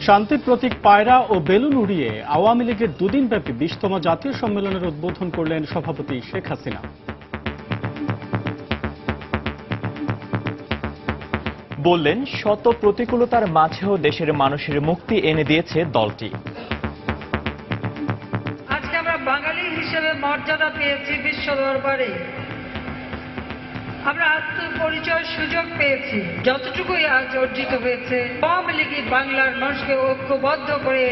শান্তির প্রতীক পায়রা ও বেলুন উড়িয়ে আওয়ামী লীগের দুদিনব্যাপী 20তম জাতীয় সম্মেলনের উদ্বোধন করলেন সভাপতি শেখ হাসিনা। বললেন, শত প্রতিকূলতার মাঝেও দেশের মানুষের মুক্তি এনে দিয়েছে দলটি। আজকে আমরা বাঙালি হিসেবে মর্যাদা পেয়েছি বিশ্ব দরবারে। আমরা আত্মপরিচয় সুযোগ পেয়েছি, যতটুকুই আজ অর্জিত হয়েছে আওয়ামী লীগই বাংলার মানুষকে ঐক্যবদ্ধ করে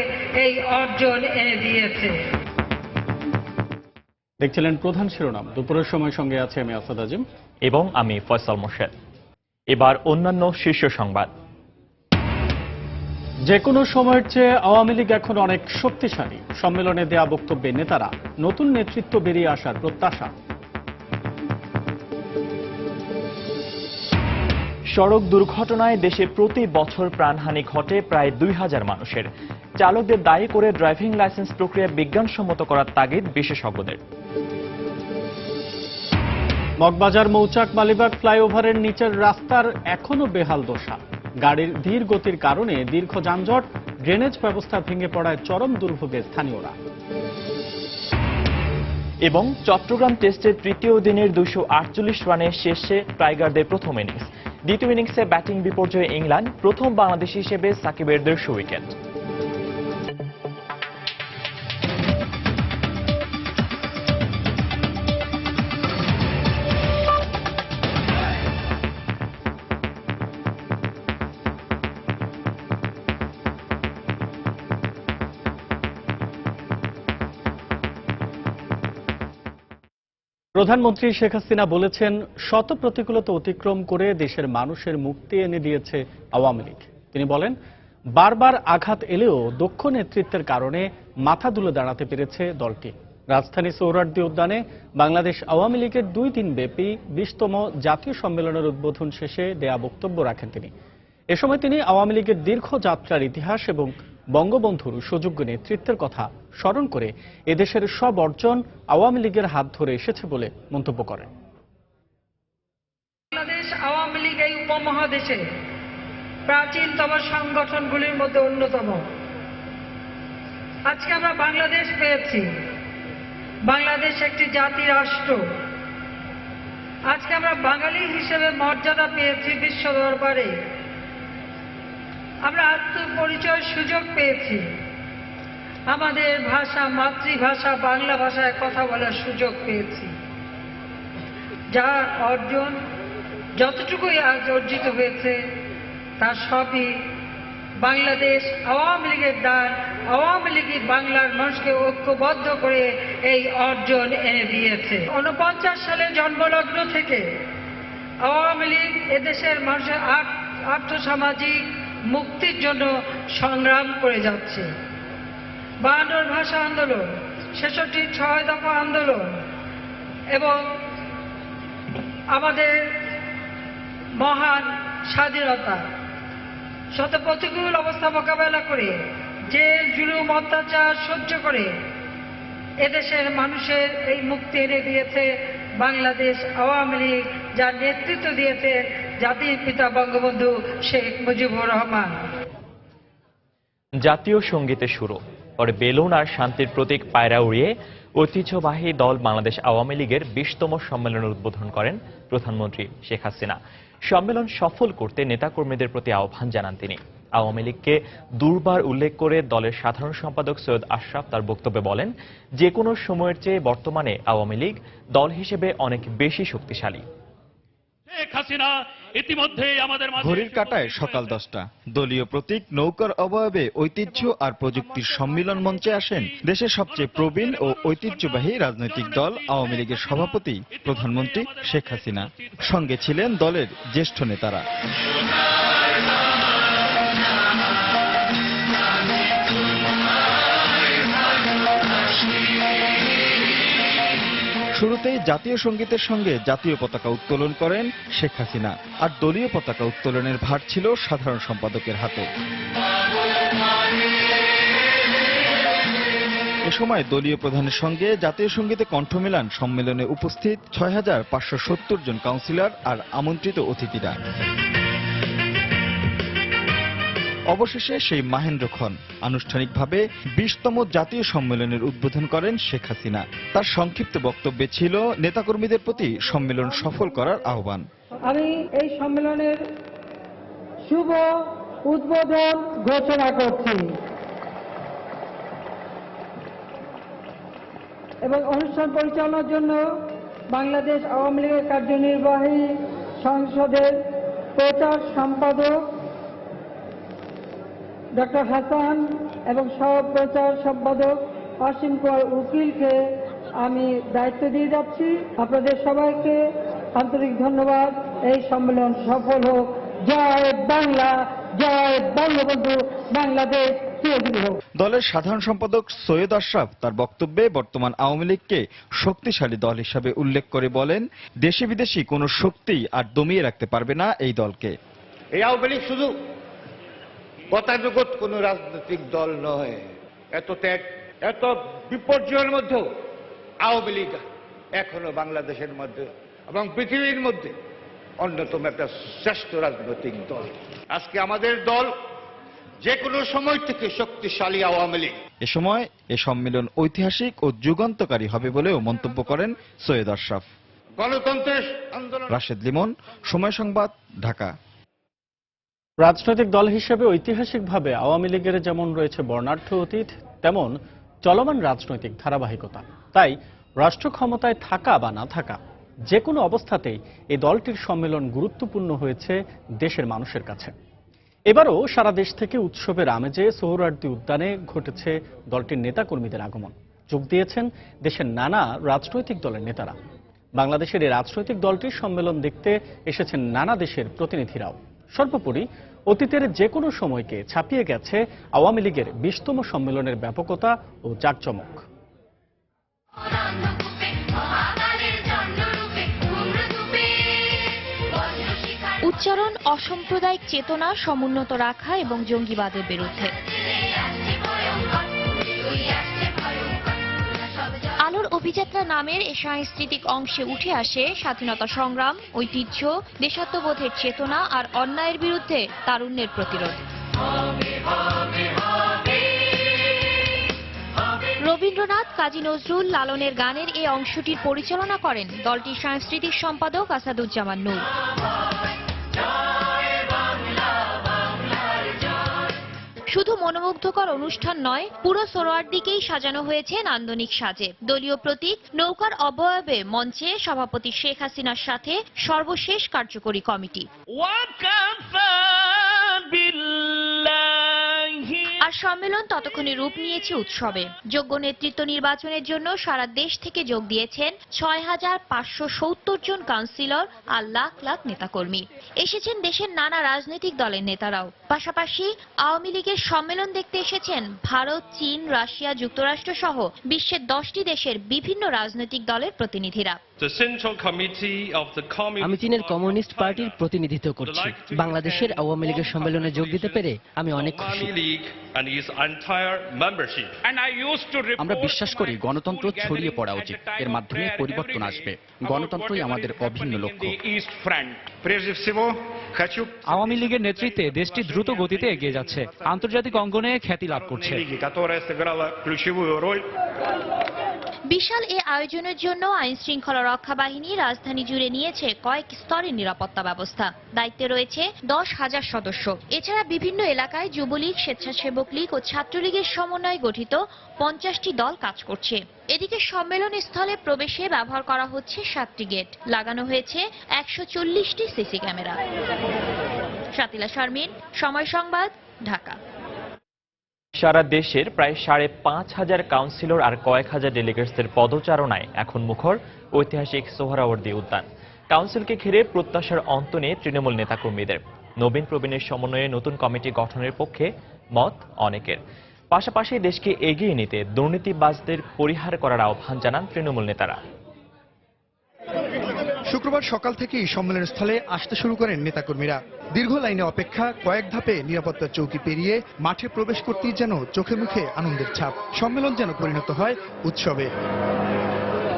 এই অর্জন এনে দিয়েছে। দেখছিলেন প্রধান শিরোনাম। দুপুরের সময় সঙ্গে আছে আমি আসাদ আজিম এবং আমি ফয়সাল মোর্শেদ। এবার অন্যান্য শীর্ষ সংবাদ। যে কোনো সময়ের চেয়ে আওয়ামী লীগ এখন অনেক শক্তিশালী। সম্মেলনে দেয়া বক্তব্যে নেতারা নতুন নেতৃত্ব বেরিয়ে আসার প্রত্যাশা। সড়ক দুর্ঘটনায় দেশে প্রতি বছর প্রাণহানি ঘটে প্রায় 2000 মানুষের। চালকদের দায়ী করে ড্রাইভিং লাইসেন্স প্রক্রিয়া বিজ্ঞানসম্মত করার তাগিদ বিশেষজ্ঞদের। মগবাজার মৌচাক মালিবাগ ফ্লাইওভারের নিচের রাস্তার এখনো বেহাল দশা। গাড়ির ধীর গতির কারণে দীর্ঘ যানজট, ড্রেনেজ ব্যবস্থা ভেঙে পড়ায় চরম দুর্ভোগে স্থানীয়রা। এবং চট্টগ্রাম টেস্টের তৃতীয় দিনের 248 রানে শেষে টাইগারদের প্রথম ইনিংস। দ্বিতীয় ইনিংসে ব্যাটিং বিপর্যয়ে ইংল্যান্ড, প্রথম বাংলাদেশি হিসেবে সাকিবের 150 উইকেট। প্রধানমন্ত্রী শেখ হাসিনা বলেছেন, শত প্রতিকূলতা অতিক্রম করে দেশের মানুষের মুক্তি এনে দিয়েছে আওয়ামী লীগ। তিনি বলেন, বারবার আঘাত এলেও দক্ষ নেতৃত্বের কারণে মাথা তুলে দাঁড়াতে পেরেছে দলটি। রাজধানী সোহরাওয়ার্দী উদ্যানে বাংলাদেশ আওয়ামী লীগের 2 দিন ব্যাপী 20তম জাতীয় সম্মেলনের উদ্বোধন শেষে দেয়া বক্তব্য রাখেন তিনি। এ সময় তিনি আওয়ামী লীগের দীর্ঘ যাত্রার ইতিহাস এবং বঙ্গবন্ধুর সুযোগ্য নেতৃত্বের কথা স্মরণ করে এদেশের সব অর্জন আওয়ামী লীগের হাত ধরে এসেছে বলে মন্তব্য করেন। বাংলাদেশ আওয়ামী লীগ এই উপমহাদেশে প্রাচীনতম সংগঠনগুলির মধ্যে অন্যতম। আজকে আমরা বাংলাদেশ পেয়েছি, বাংলাদেশ একটি জাতি রাষ্ট্র। আজকে আমরা বাঙালি হিসেবে মর্যাদা পেয়েছি বিশ্ব দরবারে। আমরা আত্মপরিচয় সুযোগ পেয়েছি, আমাদের ভাষা, মাতৃভাষা বাংলা ভাষায় কথা বলার সুযোগ পেয়েছি। যার অর্জন যতটুকুই আজ অর্জিত হয়েছে তা সবই বাংলাদেশ আওয়ামী লীগের দান। আওয়ামী লীগই বাংলার মানুষকে ঐক্যবদ্ধ করে এই অর্জন এনে দিয়েছে। 49 সালে জন্মলগ্ন থেকে আওয়ামী লীগ এদেশের মানুষের আর্থসামাজিক মুক্তির জন্য সংগ্রাম করে যাচ্ছে। 52 ভাষা আন্দোলন, 66 6 দফা আন্দোলন এবং আমাদের মহান স্বাধীনতা, শত প্রতিকূল অবস্থা মোকাবেলা করে, জেল জুলুম অত্যাচার সহ্য করে এদেশের মানুষের এই মুক্তি এনে দিয়েছে বাংলাদেশ আওয়ামী লীগ, যার নেতৃত্ব দিয়েছে জাতির পিতা বঙ্গবন্ধু শেখ মুজিবুর রহমান। জাতীয় সঙ্গীতে শুরু, পরে বেলুন আর শান্তির প্রতীক পায়রা উড়িয়ে ঐতিহ্যবাহী দল বাংলাদেশ আওয়ামী লীগের 20তম সম্মেলনের উদ্বোধন করেন প্রধানমন্ত্রী শেখ হাসিনা। সম্মেলন সফল করতে নেতাকর্মীদের প্রতি আহ্বান জানান তিনি। আওয়ামী লীগকে দুর্বার উল্লেখ করে দলের সাধারণ সম্পাদক সৈয়দ আশরাফ তার বক্তব্যে বলেন, যে কোনো সময়ের চেয়ে বর্তমানে আওয়ামী লীগ দল হিসেবে অনেক বেশি শক্তিশালী। ঘড়ির কাঁটায় সকাল 10টা। দলীয় প্রতীক নৌকার অবয়বে ঐতিহ্য আর প্রযুক্তির সম্মিলন মঞ্চে আসেন দেশের সবচেয়ে প্রবীণ ও ঐতিহ্যবাহী রাজনৈতিক দল আওয়ামী লীগের সভাপতি প্রধানমন্ত্রী শেখ হাসিনা। সঙ্গে ছিলেন দলের জ্যেষ্ঠ নেতারা। শুরুতেই জাতীয় সঙ্গীতের সঙ্গে জাতীয় পতাকা উত্তোলন করেন শেখ হাসিনা, আর দলীয় পতাকা উত্তোলনের ভার ছিল সাধারণ সম্পাদকের হাতে। এ সময় দলীয় প্রধানের সঙ্গে জাতীয় সঙ্গীতে কণ্ঠ মেলান সম্মেলনে উপস্থিত 6570 জন কাউন্সিলর আর আমন্ত্রিত অতিথিরা। অবশেষে সেই মাহেন্দ্রক্ষণ আনুষ্ঠানিকভাবে 20তম জাতীয় সম্মেলনের উদ্বোধন করেন শেখ হাসিনা। তার সংক্ষিপ্ত বক্তব্যে ছিল নেতাকর্মীদের প্রতি সম্মেলন সফল করার আহ্বান। আমি এই সম্মেলনের শুভ উদ্বোধন ঘোষণা করছি এবং অনুষ্ঠান পরিচালনার জন্য বাংলাদেশ আওয়ামী লীগের কার্যনির্বাহী সংসদের প্রচার সম্পাদক ডক্টর হাসান এবং সহ প্রচার সম্পাদক অসীম কুমার উকিলকে আমি দায়িত্ব দিয়ে যাচ্ছি। আপনাদের সবাইকে আন্তরিক ধন্যবাদ। এই সম্মেলন সফল হোক। জয় বাংলা, জয় বঙ্গবন্ধু, বাংলাদেশ চিরদিন হোক। দলের সাধারণ সম্পাদক সৈয়দ আশরাফ তার বক্তব্যে বর্তমান আওয়ামী লীগকে শক্তিশালী দল হিসাবে উল্লেখ করে বলেন, দেশি বিদেশি কোনো শক্তিই আর দমিয়ে রাখতে পারবে না এই দলকে। এই আওয়ামী লীগ শুধু গতানুগত কোন রাজনৈতিক দল নয়। এত ত্যাগ, এত বিপর্যয়ের মধ্যেও আওয়ামী লীগ এখনো বাংলাদেশের মধ্যে এবং পৃথিবীর মধ্যে অন্যতম একটা শ্রেষ্ঠ রাজনৈতিক দল। আজকে আমাদের দল যে কোনো সময় থেকে শক্তিশালী আওয়ামী লীগ। এ সময় এ সম্মেলন ঐতিহাসিক ও যুগান্তকারী হবে বলেও মন্তব্য করেন সৈয়দ আশরাফ। গণতন্ত্রের আন্দোলন। রাশেদ লিমন, সময় সংবাদ, ঢাকা। রাজনৈতিক দল হিসেবে ঐতিহাসিকভাবে আওয়ামী লীগের যেমন রয়েছে বর্ণাঢ্য অতীত, তেমন চলমান রাজনৈতিক ধারাবাহিকতা। তাই রাষ্ট্র ক্ষমতায় থাকা বা না থাকা, যে কোনো অবস্থাতেই এই দলটির সম্মেলন গুরুত্বপূর্ণ হয়েছে দেশের মানুষের কাছে। এবারও সারা দেশ থেকে উৎসবের আমেজে সোহরাওয়ার্দী উদ্যানে ঘটেছে দলটির নেতাকর্মীদের আগমন। যোগ দিয়েছেন দেশের নানা রাজনৈতিক দলের নেতারা। বাংলাদেশের এই রাজনৈতিক দলটির সম্মেলন দেখতে এসেছেন নানা দেশের প্রতিনিধিরাও। সর্বোপরি অতীতের যে কোনো সময়কে ছাপিয়ে গেছে আওয়ামী লীগের 20তম সম্মেলনের ব্যাপকতা ও জাঁকজমক। উচ্চারণ অসাম্প্রদায়িক চেতনা সমুন্নত রাখা এবং জঙ্গিবাদের বিরুদ্ধে। আলোর অভিযাত্রা নামের এ সাংস্কৃতিক অংশে উঠে আসে স্বাধীনতা সংগ্রাম, ঐতিহ্য, দেশাত্মবোধের চেতনা আর অন্যায়ের বিরুদ্ধে তারুণ্যের প্রতিরোধ। রবীন্দ্রনাথ, কাজী নজরুল, লালনের গানের এই অংশটির পরিচালনা করেন দলটির সাংস্কৃতিক সম্পাদক আসাদুজ্জামান নূর। শুধু মনোমুগ্ধকর অনুষ্ঠান নয়, পুরো সোহরাওয়ার্দীকেই সাজানো হয়েছে নান্দনিক সাজে। দলীয় প্রতীক নৌকার অবয়বে মঞ্চে সভাপতি শেখ হাসিনার সাথে সর্বশেষ কার্যকরী কমিটি। আর সম্মেলন ততক্ষণে রূপ নিয়েছে উৎসবে। যোগ্য নেতৃত্ব নির্বাচনের জন্য সারা দেশ থেকে যোগ দিয়েছেন 6570 জন কাউন্সিলর আর লাখ লাখ নেতাকর্মী। এসেছেন দেশের নানা রাজনৈতিক দলের নেতারাও। পাশাপাশি আওয়ামী লীগের সম্মেলন দেখতে এসেছেন ভারত, চীন, রাশিয়া, যুক্তরাষ্ট্র সহ বিশ্বের 10টি দেশের বিভিন্ন রাজনৈতিক দলের প্রতিনিধিরা। আমি চীনের কমিউনিস্ট পার্টির প্রতিনিধিত্ব করছি। বাংলাদেশের আওয়ামী লীগের সম্মেলনে যোগ দিতে পেরে আমি অনেক খুশি। আমরা বিশ্বাস করি গণতন্ত্র ছড়িয়ে পড়া উচিত। এর মাধ্যমে পরিবর্তন আসবে। গণতন্ত্রই আমাদের অভিন্ন লক্ষ্য। আওয়ামী লীগের নেতৃত্বে দেশটি দ্রুত গতিতে এগিয়ে যাচ্ছে, আন্তর্জাতিক অঙ্গনে খ্যাতি লাভ করছে। বিশাল এ আয়োজনের জন্য আইন শৃঙ্খলা রক্ষা বাহিনী রাজধানী জুড়ে নিয়েছে কয়েক স্তরের নিরাপত্তা ব্যবস্থা। দায়িত্বে রয়েছে 10,000 সদস্য। এছাড়া বিভিন্ন এলাকায় যুবলীগ, স্বেচ্ছাসেবক লীগ ও ছাত্রলীগের সমন্বয়ে গঠিত 50টি দল কাজ করছে। এদিকে সম্মেলন স্থলে প্রবেশে ব্যবহার করা হচ্ছে 7টি গেট। লাগানো হয়েছে 140টি সিসি ক্যামেরা। শাতিলা শারমিন, সময় সংবাদ, ঢাকা। সারা দেশের প্রায় 5,500 কাউন্সিলর আর কয়েক হাজার ডেলিগেটসদের পদচারণায় এখন মুখর ঐতিহাসিক সোহরাওয়ার্দী উদ্যান। কাউন্সিলকে ঘিরে প্রত্যাশার অন্ত নেই তৃণমূল নেতাকর্মীদের। নবীন প্রবীণের সমন্বয়ে নতুন কমিটি গঠনের পক্ষে মত অনেকের। পাশাপাশি দেশকে এগিয়ে নিতে দুর্নীতিবাজদের পরিহার করার আহ্বান জানান তৃণমূল নেতারা। শুক্রবার সকাল থেকেই সম্মেলন স্থলে আসতে শুরু করেন নেতাকর্মীরা। দীর্ঘ লাইনে অপেক্ষা, কয়েক ধাপে নিরাপত্তার চৌকি পেরিয়ে মাঠে প্রবেশ করতেই যেন চোখে মুখে আনন্দের ছাপ। সম্মেলন যেন পরিণত হয় উৎসবে।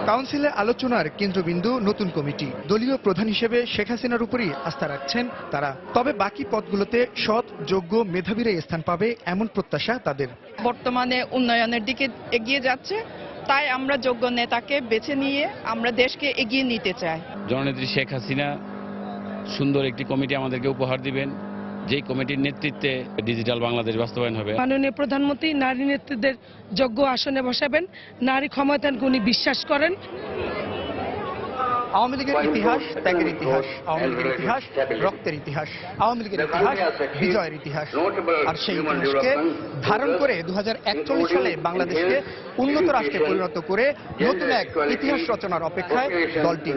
কাউন্সিলে আলোচনার কেন্দ্রবিন্দু নতুন কমিটি। দলীয় প্রধান হিসেবে শেখ হাসিনার উপরই আস্থা রাখছেন তারা। তবে বাকি পদগুলোতে সৎ, যোগ্য, মেধাবীরাই স্থান পাবে এমন প্রত্যাশা তাদের। বর্তমানে উন্নয়নের দিকে এগিয়ে যাচ্ছে, তাই আমরা যোগ্য নেতাকে বেছে নিয়ে আমরা দেশকে এগিয়ে নিতে চাই। জননেত্রী শেখ হাসিনা সুন্দর একটি কমিটি আমাদেরকে উপহার দিবেন, যেই কমিটির নেতৃত্বে ডিজিটাল বাংলাদেশ বাস্তবায়ন হবে। মাননীয় প্রধানমন্ত্রী নারী নেতৃত্বের যোগ্য আসনে বসাবেন, নারী ক্ষমতায়নকে উনি বিশ্বাস করেন। আওয়ামী লীগের ইতিহাস ত্যাগের ইতিহাস, আওয়ামী লীগের ইতিহাস রক্তের ইতিহাস, আওয়ামী লীগের ইতিহাস বিজয়ের ইতিহাস। আর সেই ইতিহাসকে ধারণ করে 2041 সালে বাংলাদেশকে উন্নত রাষ্ট্রে পরিণত করে নতুন এক ইতিহাস রচনার অপেক্ষায় দলটি।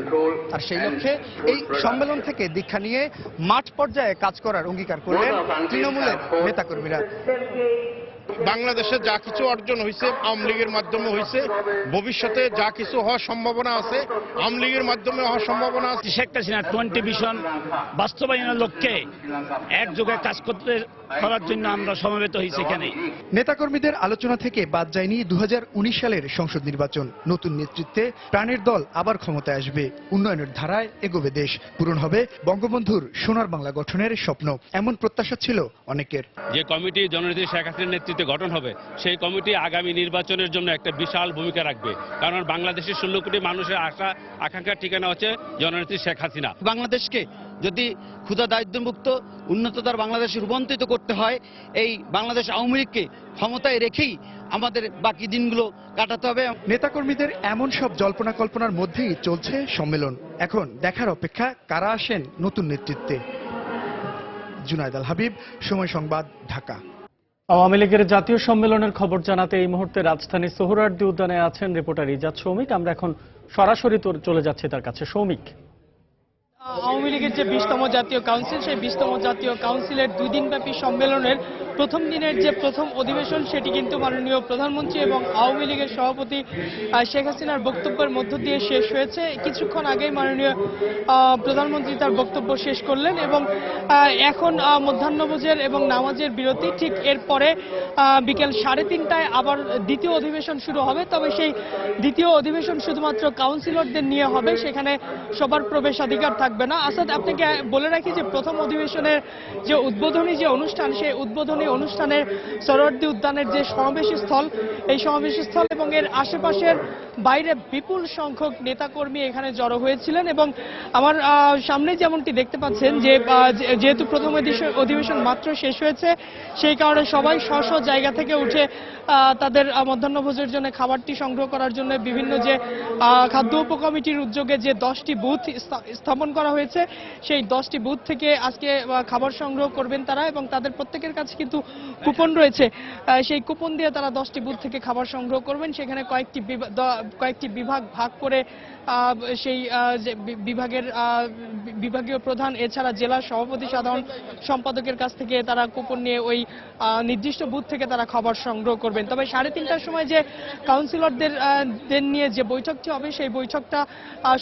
আর সেই লক্ষ্যে এই সম্মেলন থেকে দীক্ষা নিয়ে মাঠ পর্যায়ে কাজ করার অঙ্গীকার করলেন তৃণমূলের নেতাকর্মীরা। বাংলাদেশে যা কিছু অর্জন হয়েছে আওয়ামী লীগের মাধ্যমে হয়েছে, ভবিষ্যতে যা কিছু হওয়ার সম্ভাবনা আছে আওয়ামী লীগের মাধ্যমে হওয়ার সম্ভাবনা আছে। শেখ হাসিনা 20 ভিশন বাস্তবায়নের লক্ষ্যে একযোগে কাজ করার জন্য আমরা সমবেত হয়েছি এখানে। নেতাকর্মীদের আলোচনা থেকে বাদ যায়নি 2019 সালের সংসদ নির্বাচন। নতুন নেতৃত্বে প্রাণের দল আবার ক্ষমতায় আসবে, উন্নয়নের ধারায় এগোবে দেশ, পূরণ হবে বঙ্গবন্ধুর সোনার বাংলা গঠনের স্বপ্ন, এমন প্রত্যাশা ছিল অনেকের। যে কমিটি জননেত্রী শেখ হাসিনার নেতৃত্বে গঠন হবে, সেই কমিটি আগামী নির্বাচনের জন্য একটা বিশাল ভূমিকা রাখবে। কারণ বাংলাদেশের 16 কোটি মানুষের আশা আকাঙ্ক্ষার ঠিকানা হচ্ছে জননেত্রী শেখ হাসিনা। বাংলাদেশকে যদি ক্ষুধা দারিদ্র্যমুক্ত উন্নততর বাংলাদেশে রূপান্তরিত করতে হয়, এই বাংলাদেশ আওয়ামী লীগকে ক্ষমতায় রেখেই আমাদের বাকি দিনগুলো কাটাতে হবে। নেতাকর্মীদের এমন সব জল্পনা কল্পনার মধ্যেই চলছে সম্মেলন। এখন দেখার অপেক্ষা কারা আসেন নতুন নেতৃত্বে। জুনায়েদ আল হাবিব, সময় সংবাদ, ঢাকা। আওয়ামী লীগের জাতীয় সম্মেলনের খবর জানাতে এই মুহূর্তে রাজধানীর সোহরাওয়ার্দী উদ্যানে আছেন রিপোর্টার ইজাদ সৌমিক। আমরা এখন সরাসরি চলে যাচ্ছি তার কাছে। সৌমিক, আওয়ামী লীগের যে 20তম জাতীয় কাউন্সিল, সেই 20তম জাতীয় কাউন্সিলের 2 দিনব্যাপী সম্মেলনের প্রথম দিনের যে প্রথম অধিবেশন, সেটি কিন্তু মাননীয় প্রধানমন্ত্রী এবং আওয়ামী লীগের সভাপতি শেখ হাসিনার বক্তব্যের মধ্য দিয়ে শেষ হয়েছে। কিছুক্ষণ আগেই মাননীয় প্রধানমন্ত্রী তার বক্তব্য শেষ করলেন এবং এখন মধ্যাহ্নভোজের এবং নামাজের বিরতি, ঠিক এরপরে বিকেল 3:30টায় আবার দ্বিতীয় অধিবেশন শুরু হবে। তবে সেই দ্বিতীয় অধিবেশন শুধুমাত্র কাউন্সিলরদের নিয়ে হবে, সেখানে সবার প্রবেশাধিকার থাকবে না। আসাদ, আপনাকে বলে রাখি যে প্রথম অধিবেশনের যে উদ্বোধনী যে অনুষ্ঠান, সেই উদ্বোধনী অনুষ্ঠানের সোহরাওয়ার্দী উদ্যানের যে সমাবেশ স্থল, এই সমাবেশ স্থল এবং এর আশেপাশের বাইরে বিপুল সংখ্যক নেতাকর্মী এখানে জড়ো হয়েছিলেন এবং আমার সামনে যেমনটি দেখতে পাচ্ছেন যে যেহেতু প্রথম অধিবেশন মাত্র শেষ হয়েছে, সেই কারণে সবাই স্ব জায়গা থেকে উঠে তাদের মধ্যাহ্নভোজের জন্য খাবারটি সংগ্রহ করার জন্য বিভিন্ন যে খাদ্য উপকমিটির উদ্যোগে যে 10টি বুথ স্থাপন করা হয়েছে, সেই 10টি বুথ থেকে আজকে খাবার সংগ্রহ করবেন তারা এবং তাদের প্রত্যেকের কাছে কিন্তু কুপন রয়েছে। সেই কুপন দিয়ে তারা 10টি বুথ থেকে খাবার সংগ্রহ করবেন। সেখানে কয়েকটি বিভাগ ভাগ করে সেই বিভাগের বিভাগীয় প্রধান এছাড়া জেলা সভাপতি সাধারণ সম্পাদকের কাছ থেকে তারা কুপন নিয়ে ওই নির্দিষ্ট বুথ থেকে তারা খাবার সংগ্রহ করবেন। তবে 3:30টার সময় যে কাউন্সিলরদের নিয়ে যে বৈঠকটি হবে, সেই বৈঠকটা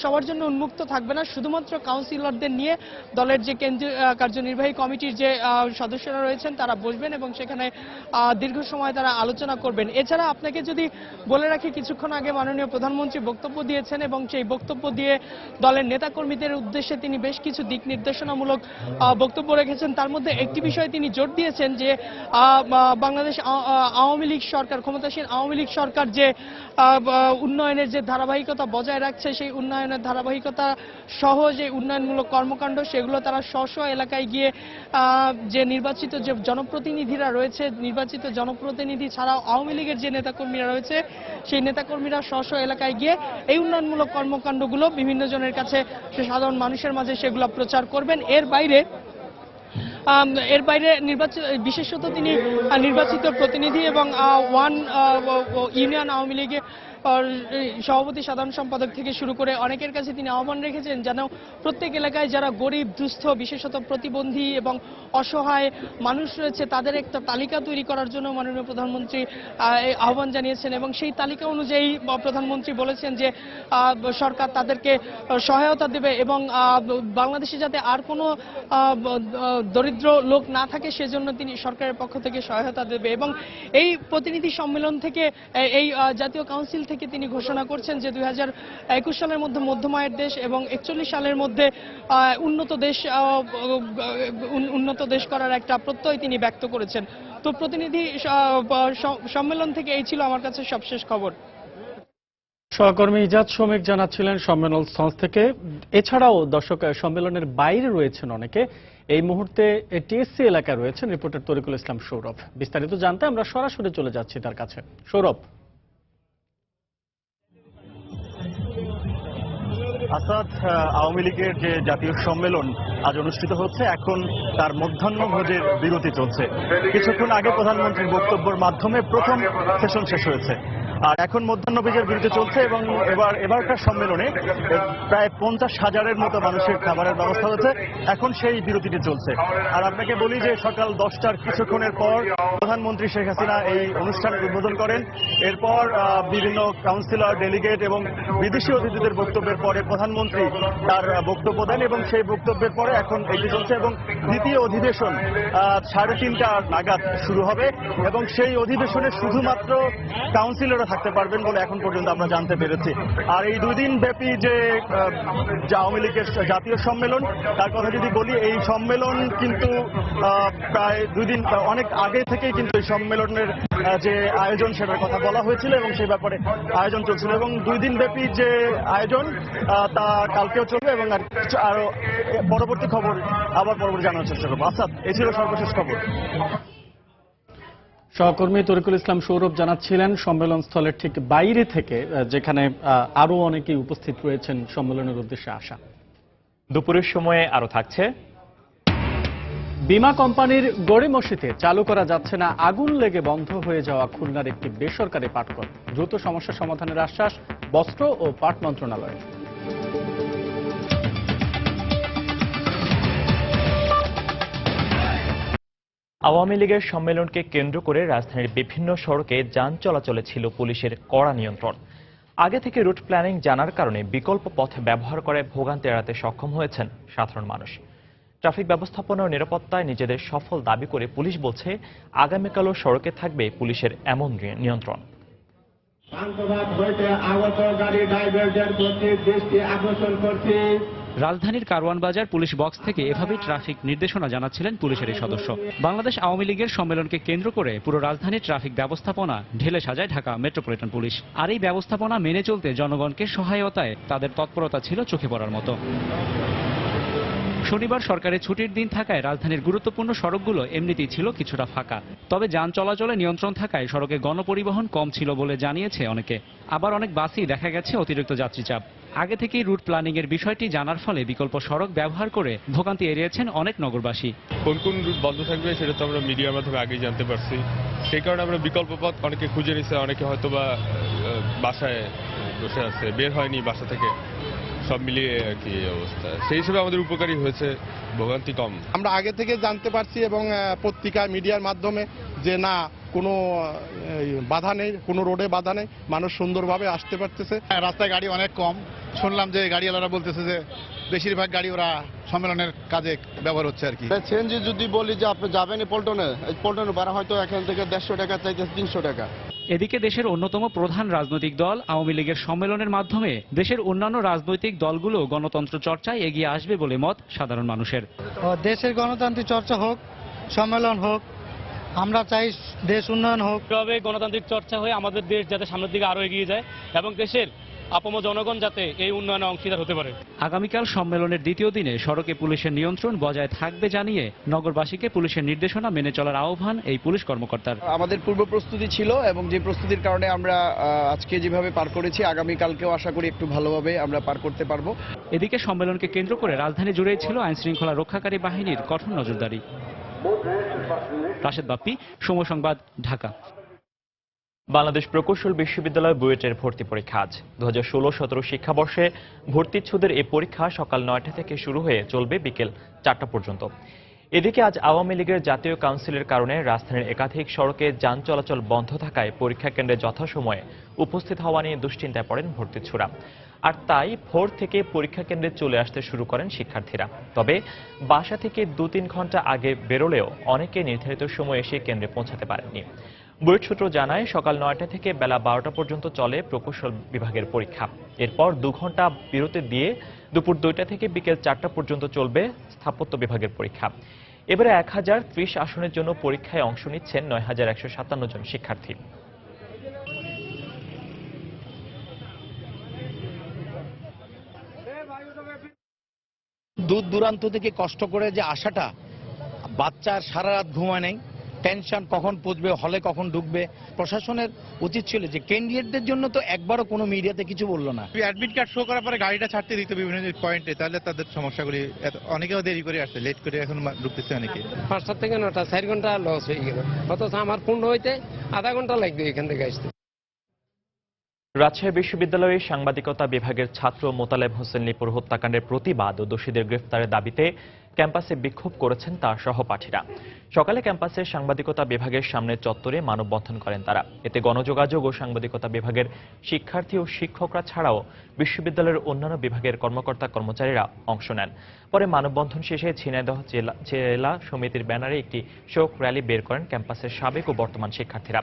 সবার জন্য উন্মুক্ত থাকবে না, শুধুমাত্র কাউন্সিলরদের নিয়ে দলের যে কেন্দ্রীয় কার্যনির্বাহী কমিটির যে সদস্যরা রয়েছেন তারা বসবেন এবং সেখানে দীর্ঘ সময় তারা আলোচনা করবেন। এছাড়া আপনাকে যদি বলে রাখি, কিছুক্ষণ আগে মাননীয় প্রধানমন্ত্রী বক্তব্য দিয়েছেন এবং সেই বক্তব্য দিয়ে দলের নেতাকর্মীদের উদ্দেশ্যে তিনি বেশ কিছু দিক নির্দেশনামূলক বক্তব্য রেখেছেন। তার মধ্যে একটি বিষয়ে তিনি জোর দিয়েছেন যে বাংলাদেশ আওয়ামী লীগ সরকার, ক্ষমতাসীন আওয়ামী লীগ সরকার যে উন্নয়নের যে ধারাবাহিকতা বজায় রাখছে, সেই উন্নয়নের ধারাবাহিকতা সহ যে উন্নয়নমূলক কর্মকাণ্ড, সেগুলো তারা স্ব এলাকায় গিয়ে যে নির্বাচিত যে জনপ্রতিনিধিরা রয়েছে, নির্বাচিত জনপ্রতিনিধি ছাড়াও আওয়ামী লীগের যে নেতাকর্মীরা রয়েছে, সেই নেতাকর্মীরা স্ব এলাকায় গিয়ে এই উন্নয়নমূলক কর্মকাণ্ডগুলো বিভিন্ন জনের কাছে, সাধারণ মানুষের মাঝে সেগুলো প্রচার করবেন। এর বাইরে বিশেষত তিনি নির্বাচিত প্রতিনিধি এবং ওয়ান ইউনিয়ন আওয়ামী লীগের সভাপতি সাধারণ সম্পাদক থেকে শুরু করে অনেকের কাছে তিনি আহ্বান রেখেছেন যেন প্রত্যেক এলাকায় যারা গরিব দুস্থ, বিশেষত প্রতিবন্ধী এবং অসহায় মানুষ রয়েছে তাদের একটা তালিকা তৈরি করার জন্য মাননীয় প্রধানমন্ত্রী আহ্বান জানিয়েছেন এবং সেই তালিকা অনুযায়ী প্রধানমন্ত্রী বলেছেন যে সরকার তাদেরকে সহায়তা দেবে এবং বাংলাদেশে যাতে আর কোনো দরিদ্র লোক না থাকে সেজন্য তিনি সরকারের পক্ষ থেকে সহায়তা দেবে এবং এই প্রতিনিধি সম্মেলন থেকে এই জাতীয় কাউন্সিল থেকে তিনি ঘোষণা করছেন যে 2021 সালের মধ্যে মধ্যম আয়ের দেশ এবং 41 সালের মধ্যে উন্নত দেশ করার একটা প্রত্যয় তিনি ব্যক্ত করেছেন। তো প্রতিনিধি সম্মেলন থেকে এই ছিল আমার কাছে সবশেষ খবর। সহকর্মী ইজাজ শমিক জানাচ্ছিলেন সম্মেলন স্থল থেকে। এছাড়াও দর্শক সম্মেলনের বাইরে রয়েছেন অনেকে, এই মুহূর্তে টিএসসি এলাকায় রয়েছেন রিপোর্টার তরিকুল ইসলাম সৌরভ। বিস্তারিত জানতে আমরা সরাসরি চলে যাচ্ছি তার কাছে। সৌরভ। আসাদ, আওয়ামী লীগের যে জাতীয় সম্মেলন আজ অনুষ্ঠিত হচ্ছে, এখন তার মধ্যাহ্ন ভোজের বিরতি চলছে। কিছুক্ষণ আগে প্রধানমন্ত্রীর বক্তব্যের মাধ্যমে প্রথম সেশন শেষ হয়েছে, আর এখন মধ্যাহ্নভোজের বিরতি চলছে এবং এবারকার সম্মেলনে প্রায় 50,000-এর মতো মানুষের খাবারের ব্যবস্থা হয়েছে। এখন সেই বিরতিটি চলছে। আর আপনাকে বলি যে সকাল 10টার কিছুক্ষণের পর প্রধানমন্ত্রী শেখ হাসিনা এই অনুষ্ঠানের উদ্বোধন করেন। এরপর বিভিন্ন কাউন্সিলর, ডেলিগেট এবং বিদেশি অতিথিদের বক্তব্যের পরে প্রধানমন্ত্রী তার বক্তব্য দেন এবং সেই বক্তব্যের পরে এখন এটি চলছে এবং দ্বিতীয় অধিবেশন 3:30টা নাগাদ শুরু হবে এবং সেই অধিবেশনে শুধুমাত্র কাউন্সিলররা থাকতে পারবেন বলে এখন পর্যন্ত আমরা জানতে পেরেছি। আর এই 2 দিন ব্যাপী যে আওয়ামী লীগের জাতীয় সম্মেলন, তার কথা যদি বলি, এই সম্মেলন কিন্তু প্রায় 2 দিন অনেক আগে থেকেই কিন্তু এই সম্মেলনের যে আয়োজন সেটার কথা বলা হয়েছিল এবং সেই ব্যাপারে আয়োজন চলছিল এবং 2 দিন ব্যাপী যে আয়োজন তা কালকেও চলবে এবং আরো পরবর্তী খবর পরবর্তী জানার চেষ্টা করবো। আসাদ, এই ছিল সর্বশেষ খবর। সহকর্মী তরিকুল ইসলাম সৌরভ জানাচ্ছিলেন সম্মেলন স্থলের ঠিক বাইরে থেকে, যেখানে আরো অনেকেই উপস্থিত রয়েছেন সম্মেলনের উদ্দেশ্যে আসা। দুপুরের সময়ে আরো থাকছে বীমা কোম্পানির গড়িমসিতে চালু করা যাচ্ছে না আগুন লেগে বন্ধ হয়ে যাওয়া খুলনার একটি বেসরকারি পাটকল। দ্রুত সমস্যা সমাধানের আশ্বাস বস্ত্র ও পাট মন্ত্রণালয়ের। আওয়ামী লীগের সম্মেলনকে কেন্দ্র করে রাজধানীর বিভিন্ন সড়কে যান চলাচলে ছিল পুলিশের কড়া নিয়ন্ত্রণ। আগে থেকে রুট প্ল্যানিং জানার কারণে বিকল্প পথ ব্যবহার করে ভোগান্তি এড়াতে সক্ষম হয়েছেন সাধারণ মানুষ। ট্রাফিক ব্যবস্থাপনা ও নিরাপত্তায় নিজেদের সফল দাবি করে পুলিশ বলছে, আগামীকালও সড়কে থাকবে পুলিশের এমন নিয়ন্ত্রণ। রাজধানীর কারওয়ান বাজার পুলিশ বক্স থেকে এভাবেই ট্রাফিক নির্দেশনা জানাচ্ছিলেন পুলিশের এই সদস্য। বাংলাদেশ আওয়ামী লীগের সম্মেলনকে কেন্দ্র করে পুরো রাজধানীর ট্রাফিক ব্যবস্থাপনা ঢেলে সাজায় ঢাকা মেট্রোপলিটন পুলিশ। আর এই ব্যবস্থাপনা মেনে চলতে জনগণকে সহায়তায় তাদের তৎপরতা ছিল চোখে পড়ার মতো। শনিবার সরকারের ছুটির দিন থাকায় রাজধানীর গুরুত্বপূর্ণ সড়কগুলো এমনিতেই ছিল কিছুটা ফাঁকা। তবে যান চলাচলে নিয়ন্ত্রণ থাকায় সড়কে গণপরিবহন কম ছিল বলে জানিয়েছে অনেকে। আবার অনেক বাসেই দেখা গেছে অতিরিক্ত যাত্রী চাপ। আগে থেকেই রুট প্ল্যানিং এর বিষয়টি জানার ফলে বিকল্প সড়ক ব্যবহার করে ভোগান্তি এড়িয়েছেন অনেক নগরবাসী। কোন কোন রুট বন্ধ থাকবে সেটা তো আমরা মিডিয়ার মাধ্যমে আগেই জানতে পারছি। সেই কারণে আমরা বিকল্প পথ অনেকে খুঁজে নিছে, অনেকে হয়তো বা বাসায় বসে আছে, বের হয়নি বাসা থেকে, সব মিলিয়ে আর কি অবস্থা। সেই হিসেবে আমাদের উপকারী হয়েছে, ভোগান্তি কম। আমরা আগে থেকে জানতে পারছি এবং পত্রিকা মিডিয়ার মাধ্যমে যে না কোনো বাধা নেই, কোনো রোডে বাধা নেই, মানুষ সুন্দরভাবে আসতে পারতেছে। রাস্তায় গাড়ি অনেক কম, শুনলাম যে গাড়িওয়ালারা বলতেছে যে বেশিরভাগ গাড়ি ওরা সম্মেলনের কাজে ব্যবহার হচ্ছে আর কি। সিএনজি যদি বলি যে আপনি যাবেন পল্টনে ভাড়া হয়তো এখান থেকে 150 টাকা চাইতে 300 টাকা। এদিকে দেশের অন্যতম প্রধান রাজনৈতিক দল আওয়ামী লীগের সম্মেলনের মাধ্যমে দেশের অন্যান্য রাজনৈতিক দলগুলো গণতন্ত্র চর্চায় এগিয়ে আসবে বলে মত সাধারণ মানুষের। দেশের গণতান্ত্রিক চর্চা হোক, সম্মেলন হোক, আমরা চাই দেশ উন্নয়ন হোক। এভাবে গণতান্ত্রিক চর্চা হয়ে আমাদের দেশ যাতে সামনের দিকে আরো এগিয়ে যায় এবং দেশের আপম জনগণ যাতে এই উন্নয়নে অংশীদার হতে পারে। আগামীকাল সম্মেলনের দ্বিতীয় দিনে সড়কে পুলিশের নিয়ন্ত্রণ বজায় থাকবে জানিয়ে নগরবাসীকে পুলিশের নির্দেশনা মেনে চলার আহ্বান এই পুলিশ কর্মকর্তার। আমাদের পূর্ব প্রস্তুতি ছিল এবং যে প্রস্তুতির কারণে আমরা আজকে যেভাবে পার করেছি, আগামীকালকেও আশা করি একটু ভালোভাবে আমরা পার করতে পারবো। এদিকে সম্মেলনকে কেন্দ্র করে রাজধানী জুড়েই ছিল আইন শৃঙ্খলা রক্ষাকারী বাহিনীর কঠোর নজরদারি। রাশেদ বাপ্পি, সময় সংবাদ, ঢাকা। বাংলাদেশ প্রকৌশল বিশ্ববিদ্যালয় বুয়েটের ভর্তি পরীক্ষা আজ। 2016-17 শিক্ষাবর্ষে ভর্তিচ্ছুদের এই পরীক্ষা সকাল 9টা থেকে শুরু হয়ে চলবে বিকেল 4টা পর্যন্ত। এদিকে আজ আওয়ামী লীগের জাতীয় কাউন্সিলের কারণে রাজধানীর একাধিক সড়কে যান চলাচল বন্ধ থাকায় পরীক্ষা কেন্দ্রে যথাসময়ে উপস্থিত হওয়া নিয়ে দুশ্চিন্তায় পড়েন ভর্তিচ্ছুরা। আর তাই ভোর থেকে পরীক্ষা কেন্দ্রে চলে আসতে শুরু করেন শিক্ষার্থীরা। তবে বাসা থেকে 2-3 ঘন্টা আগে বেরোলেও অনেকে নির্ধারিত সময়ে এসে কেন্দ্রে পৌঁছাতে পারেননি। বুয়েট সূত্র জানায় সকাল 9টা থেকে বেলা 12টা পর্যন্ত চলে প্রকৌশল বিভাগের পরীক্ষা। এরপর 2 ঘন্টা বিরতি দিয়ে দুপুর 2টা থেকে বিকেল 4টা পর্যন্ত চলবে স্থাপত্য বিভাগের পরীক্ষা। এবারে 1030 আসনের জন্য পরীক্ষায় অংশ নিচ্ছেন 9157 জন শিক্ষার্থী। দূর দূরান্ত থেকে কষ্ট করে যে আসাটা, বাচ্চার সারা রাত ঘুমায় নেই, টেনশন কখন পৌঁছবে, হলে কখন ঢুকবে। প্রশাসনের উচিত ছিল যে ক্যান্ডিডেটদের জন্য তো একবারও কোনো মিডিয়াতে কিছু বললো না। অ্যাডমিট কার্ড শো করার পরে গাড়িটা ছাড়তে দিত বিভিন্ন পয়েন্টে, তাহলে তাদের সমস্যাগুলি অনেকেও দেরি করে আসছে, লেট করে এখন ঢুকতেছে অনেকে। 5টা থেকে 9টা 4 ঘন্টা লস হয়ে গেল, অথচ আমার পূর্ণ হইতে আধা ঘন্টা লাগবে এখান থেকে আসতে। রাজশাহী বিশ্ববিদ্যালয়ের সাংবাদিকতা বিভাগের ছাত্র মোতালেব হোসেন লিপুর হত্যাকাণ্ডের প্রতিবাদ ও দোষীদের গ্রেফতারের দাবিতে ক্যাম্পাসে বিক্ষোভ করেছেন তার সহপাঠীরা। সকালে ক্যাম্পাসের সাংবাদিকতা বিভাগের সামনে চত্বরে মানববন্ধন করেন তারা। এতে গণযোগাযোগ ও সাংবাদিকতা বিভাগের শিক্ষার্থী ও শিক্ষকরা ছাড়াও বিশ্ববিদ্যালয়ের অন্যান্য বিভাগের কর্মকর্তা কর্মচারীরা অংশ নেন। পরে মানববন্ধন শেষে ঝিনাইদহ জেলা সমিতির ব্যানারে একটি শোক র্যালি বের করেন ক্যাম্পাসের সাবেক ও বর্তমান শিক্ষার্থীরা।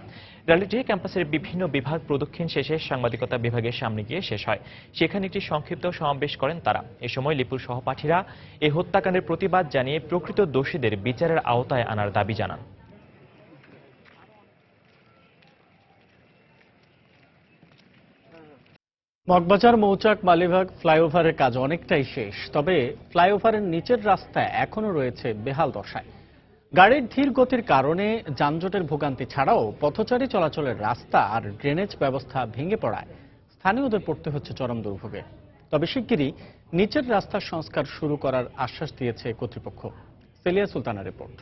র্যালিটি ক্যাম্পাসের বিভিন্ন বিভাগ প্রদক্ষিণ শেষে সাংবাদিকতা বিভাগের সামনে গিয়ে শেষ হয়। সেখানে একটি সংক্ষিপ্ত সমাবেশ করেন তারা। এ সময় লিপুর সহপাঠীরা এই হত্যাকাণ্ডের প্রতিবাদ জানিয়ে প্রকৃত দোষীদের বিচারের আওতায় আনার দাবি জানান। মগবাজার মৌচাক মালিবাগ ফ্লাইওভারের কাজ অনেকটাই শেষ, তবে ফ্লাইওভারের নিচের রাস্তায় এখনো রয়েছে বেহাল দশায়। গাড়ির ধীর গতির কারণে যানজটের ভোগান্তি ছাড়াও পথচারী চলাচলের রাস্তা আর ড্রেনেজ ব্যবস্থা ভেঙে পড়ায় স্থানীয়দের পড়তে হচ্ছে চরম দুর্ভোগে। তবে শিগগিরই নিচের রাস্তার সংস্কার শুরু করার আশ্বাস দিয়েছে কর্তৃপক্ষ। সেলিয়া সুলতানার রিপোর্ট।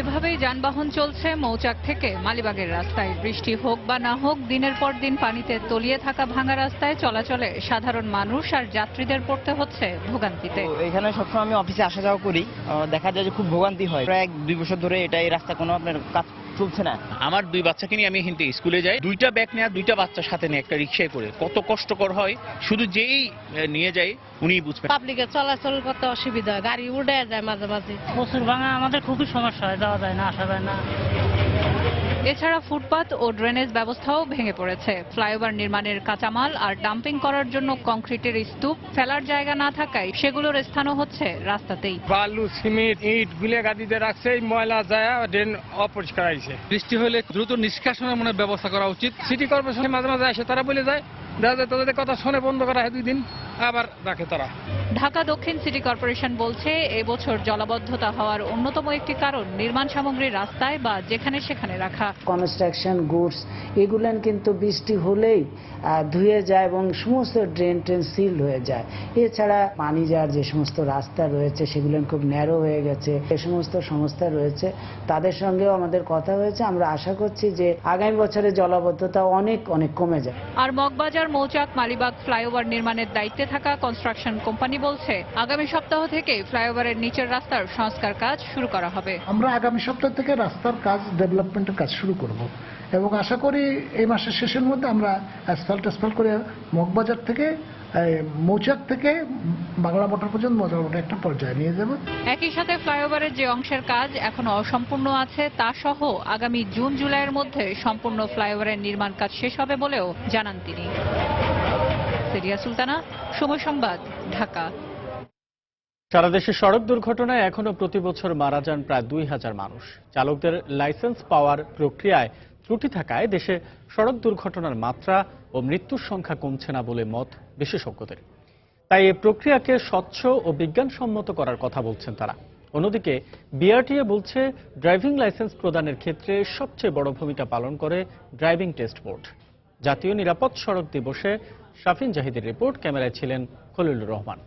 এভাবেই যানবাহন চলছে মৌচাক থেকে মালিবাগের রাস্তায়। বৃষ্টি হোক বা না হোক, দিনের পর দিন পানিতে তলিয়ে থাকা ভাঙা রাস্তায় চলাচলে সাধারণ মানুষ আর যাত্রীদের পড়তে হচ্ছে ভোগান্তিতে। এখানে সবসময় আমি অফিসে আসা যাওয়া করি, দেখা যায় যে খুব ভোগান্তি হয়। প্রায় 2 বছর ধরে এই রাস্তা কোনো আপনার কাজ চলছে না। আমার 2 বাচ্চাকে নিয়ে আমি এখান থেকে স্কুলে যাই, 2টা ব্যাগ নেওয়া, 2টা বাচ্চার সাথে নিয়ে একটা রিক্সায় করে কত কষ্টকর হয়, শুধু যেই নিয়ে যায় উনিই বুঝবেন। পাবলিকের চলাচল করতে অসুবিধা হয়, গাড়ি উড়ে যায় মাঝে মাঝে। প্রচুর ভাঙা, আমাদের খুবই সমস্যা হয়, যাওয়া যায় না, আসা যায় না। এছাড়া ফুটপাত ও ড্রেনেজ ব্যবস্থাও ভেঙে পড়েছে। ফ্লাইওভার নির্মাণের কাঁচামাল আর ডাম্পিং করার জন্য কংক্রিটের স্তূপ ফেলার জায়গা না থাকায় সেগুলোর স্থানও হচ্ছে রাস্তাতেই। বালু, সিমেন্ট, ইট গুলে গাদিতে রাখছে, ময়লা যায়, ড্রেন অপরিষ্কার আছে। বৃষ্টি হলে দ্রুত নিষ্কাশনের ব্যবস্থা করা উচিত। সিটি কর্পোরেশন মাঝে মাঝে আসে, তারা বলে যায়, দেখা যায় তাদের কথা শুনে বন্ধ করা হয় 2 দিন, আবার রাখে তারা। ঢাকা দক্ষিণ সিটি কর্পোরেশন বলছে এবছর জলাবদ্ধতা হওয়ার অন্যতম একটি কারণ নির্মাণ সামগ্রী রাস্তায় বা যেখানে সেখানে রাখা। কনস্ট্রাকশন গুডস এগুলান কিন্তু বৃষ্টি হলেই ধুয়ে যায় এবং সমস্ত ড্রেন সিল হয়ে যায়। এছাড়া পানি যাওয়ার যে সমস্ত রাস্তা রয়েছে সেগুলো খুব ন্যারো হয়ে গেছে। যে সমস্ত সংস্থা রয়েছে তাদের সঙ্গেও আমাদের কথা হয়েছে, আমরা আশা করছি যে আগামী বছরে জলাবদ্ধতা অনেক কমে যায়। আর মগবাজার মৌচাক মালিবাগ ফ্লাইওভার নির্মাণের দায়িত্বে থাকা কনস্ট্রাকশন কোম্পানি বলছে আগামী সপ্তাহ থেকে ফ্লাইওভারের নিচের রাস্তার সংস্কার কাজ শুরু করা হবে। আমরা আগামী সপ্তাহ থেকে রাস্তার কাজ, ডেভেলপমেন্টের কাজ শুরু করব এবং আশা করি এই মাসের শেষের মধ্যে আমরা অ্যাসফাল্ট করে মগবাজার থেকে মৌচাক থেকে বাংলা মোটর পর্যন্ত মোটামুটি একটা পর্যায়ে নিয়ে যাব। একই সাথে ফ্লাইওভারের যে অংশের কাজ এখনো অসম্পূর্ণ আছে তা সহ আগামী জুন জুলাইয়ের মধ্যে সম্পূর্ণ ফ্লাইওভারের নির্মাণ কাজ শেষ হবে বলেও জানান তিনি। সেলিয়া সুলতানা, সময় সংবাদ, ঢাকা। সারা দেশে সড়ক দুর্ঘটনায় এখনো প্রতি বছর মারা যান প্রায় 2000 মানুষ। চালকদের লাইসেন্স পাওয়ার প্রক্রিয়ায় ত্রুটি থাকায় দেশে সড়ক দুর্ঘটনার মাত্রা ও মৃত্যুর সংখ্যা কমছে না বলে মত বিশেষজ্ঞদের। তাই এই প্রক্রিয়াকে স্বচ্ছ ও বিজ্ঞানসম্মত করার কথা বলছেন তারা। অন্যদিকে বিআরটিএ বলছে ড্রাইভিং লাইসেন্স প্রদানের ক্ষেত্রে সবচেয়ে বড় ভূমিকা পালন করে ড্রাইভিং টেস্ট বোর্ড। জাতীয় নিরাপদ সড়ক দিবসে শাফিন জাহিদের রিপোর্ট, ক্যামেরায় ছিলেন খলিলুর রহমান।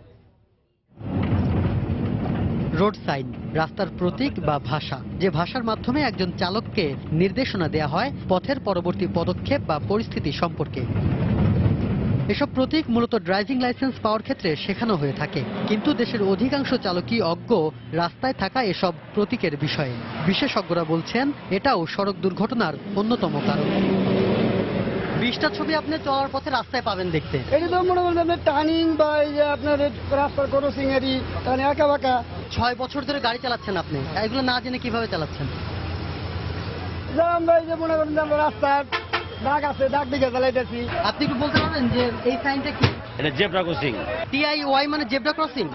রোড সাইন, রাস্তার প্রতীক বা ভাষা, যে ভাষার মাধ্যমে একজন চালককে নির্দেশনা দেয়া হয় পথের পরবর্তী পদক্ষেপ বা পরিস্থিতি সম্পর্কে। এসব প্রতীক মূলত ড্রাইভিং লাইসেন্স পাওয়ার ক্ষেত্রে শেখানো হয়ে থাকে, কিন্তু দেশের অধিকাংশ চালকই অজ্ঞ রাস্তায় থাকা এসব প্রতীকের বিষয়ে। বিশেষজ্ঞরা বলছেন এটাও সড়ক দুর্ঘটনার অন্যতম কারণ। 20টা ছবি আপনি চলার পথে রাস্তায় পাবেন দেখতে। এটা তো মনে করেন আপনার টার্নিং বা এই যে আপনার রাস্তার ক্রসিং এরই মানে একা বাঁকা। 6 বছর ধরে গাড়ি চালাচ্ছেন আপনি, এগুলো না জেনে কিভাবে চালাচ্ছেন? আমরা এই যে মনে করেন যে আমরা রাস্তার দাগ আছে, দাগ দিকে চালাইতেছি। আপনি কি বলতে পারবেন যে এই সাইনটা কি? এটা জেব্রা ক্রসিং। TIY মানে জেব্রা ক্রসিং।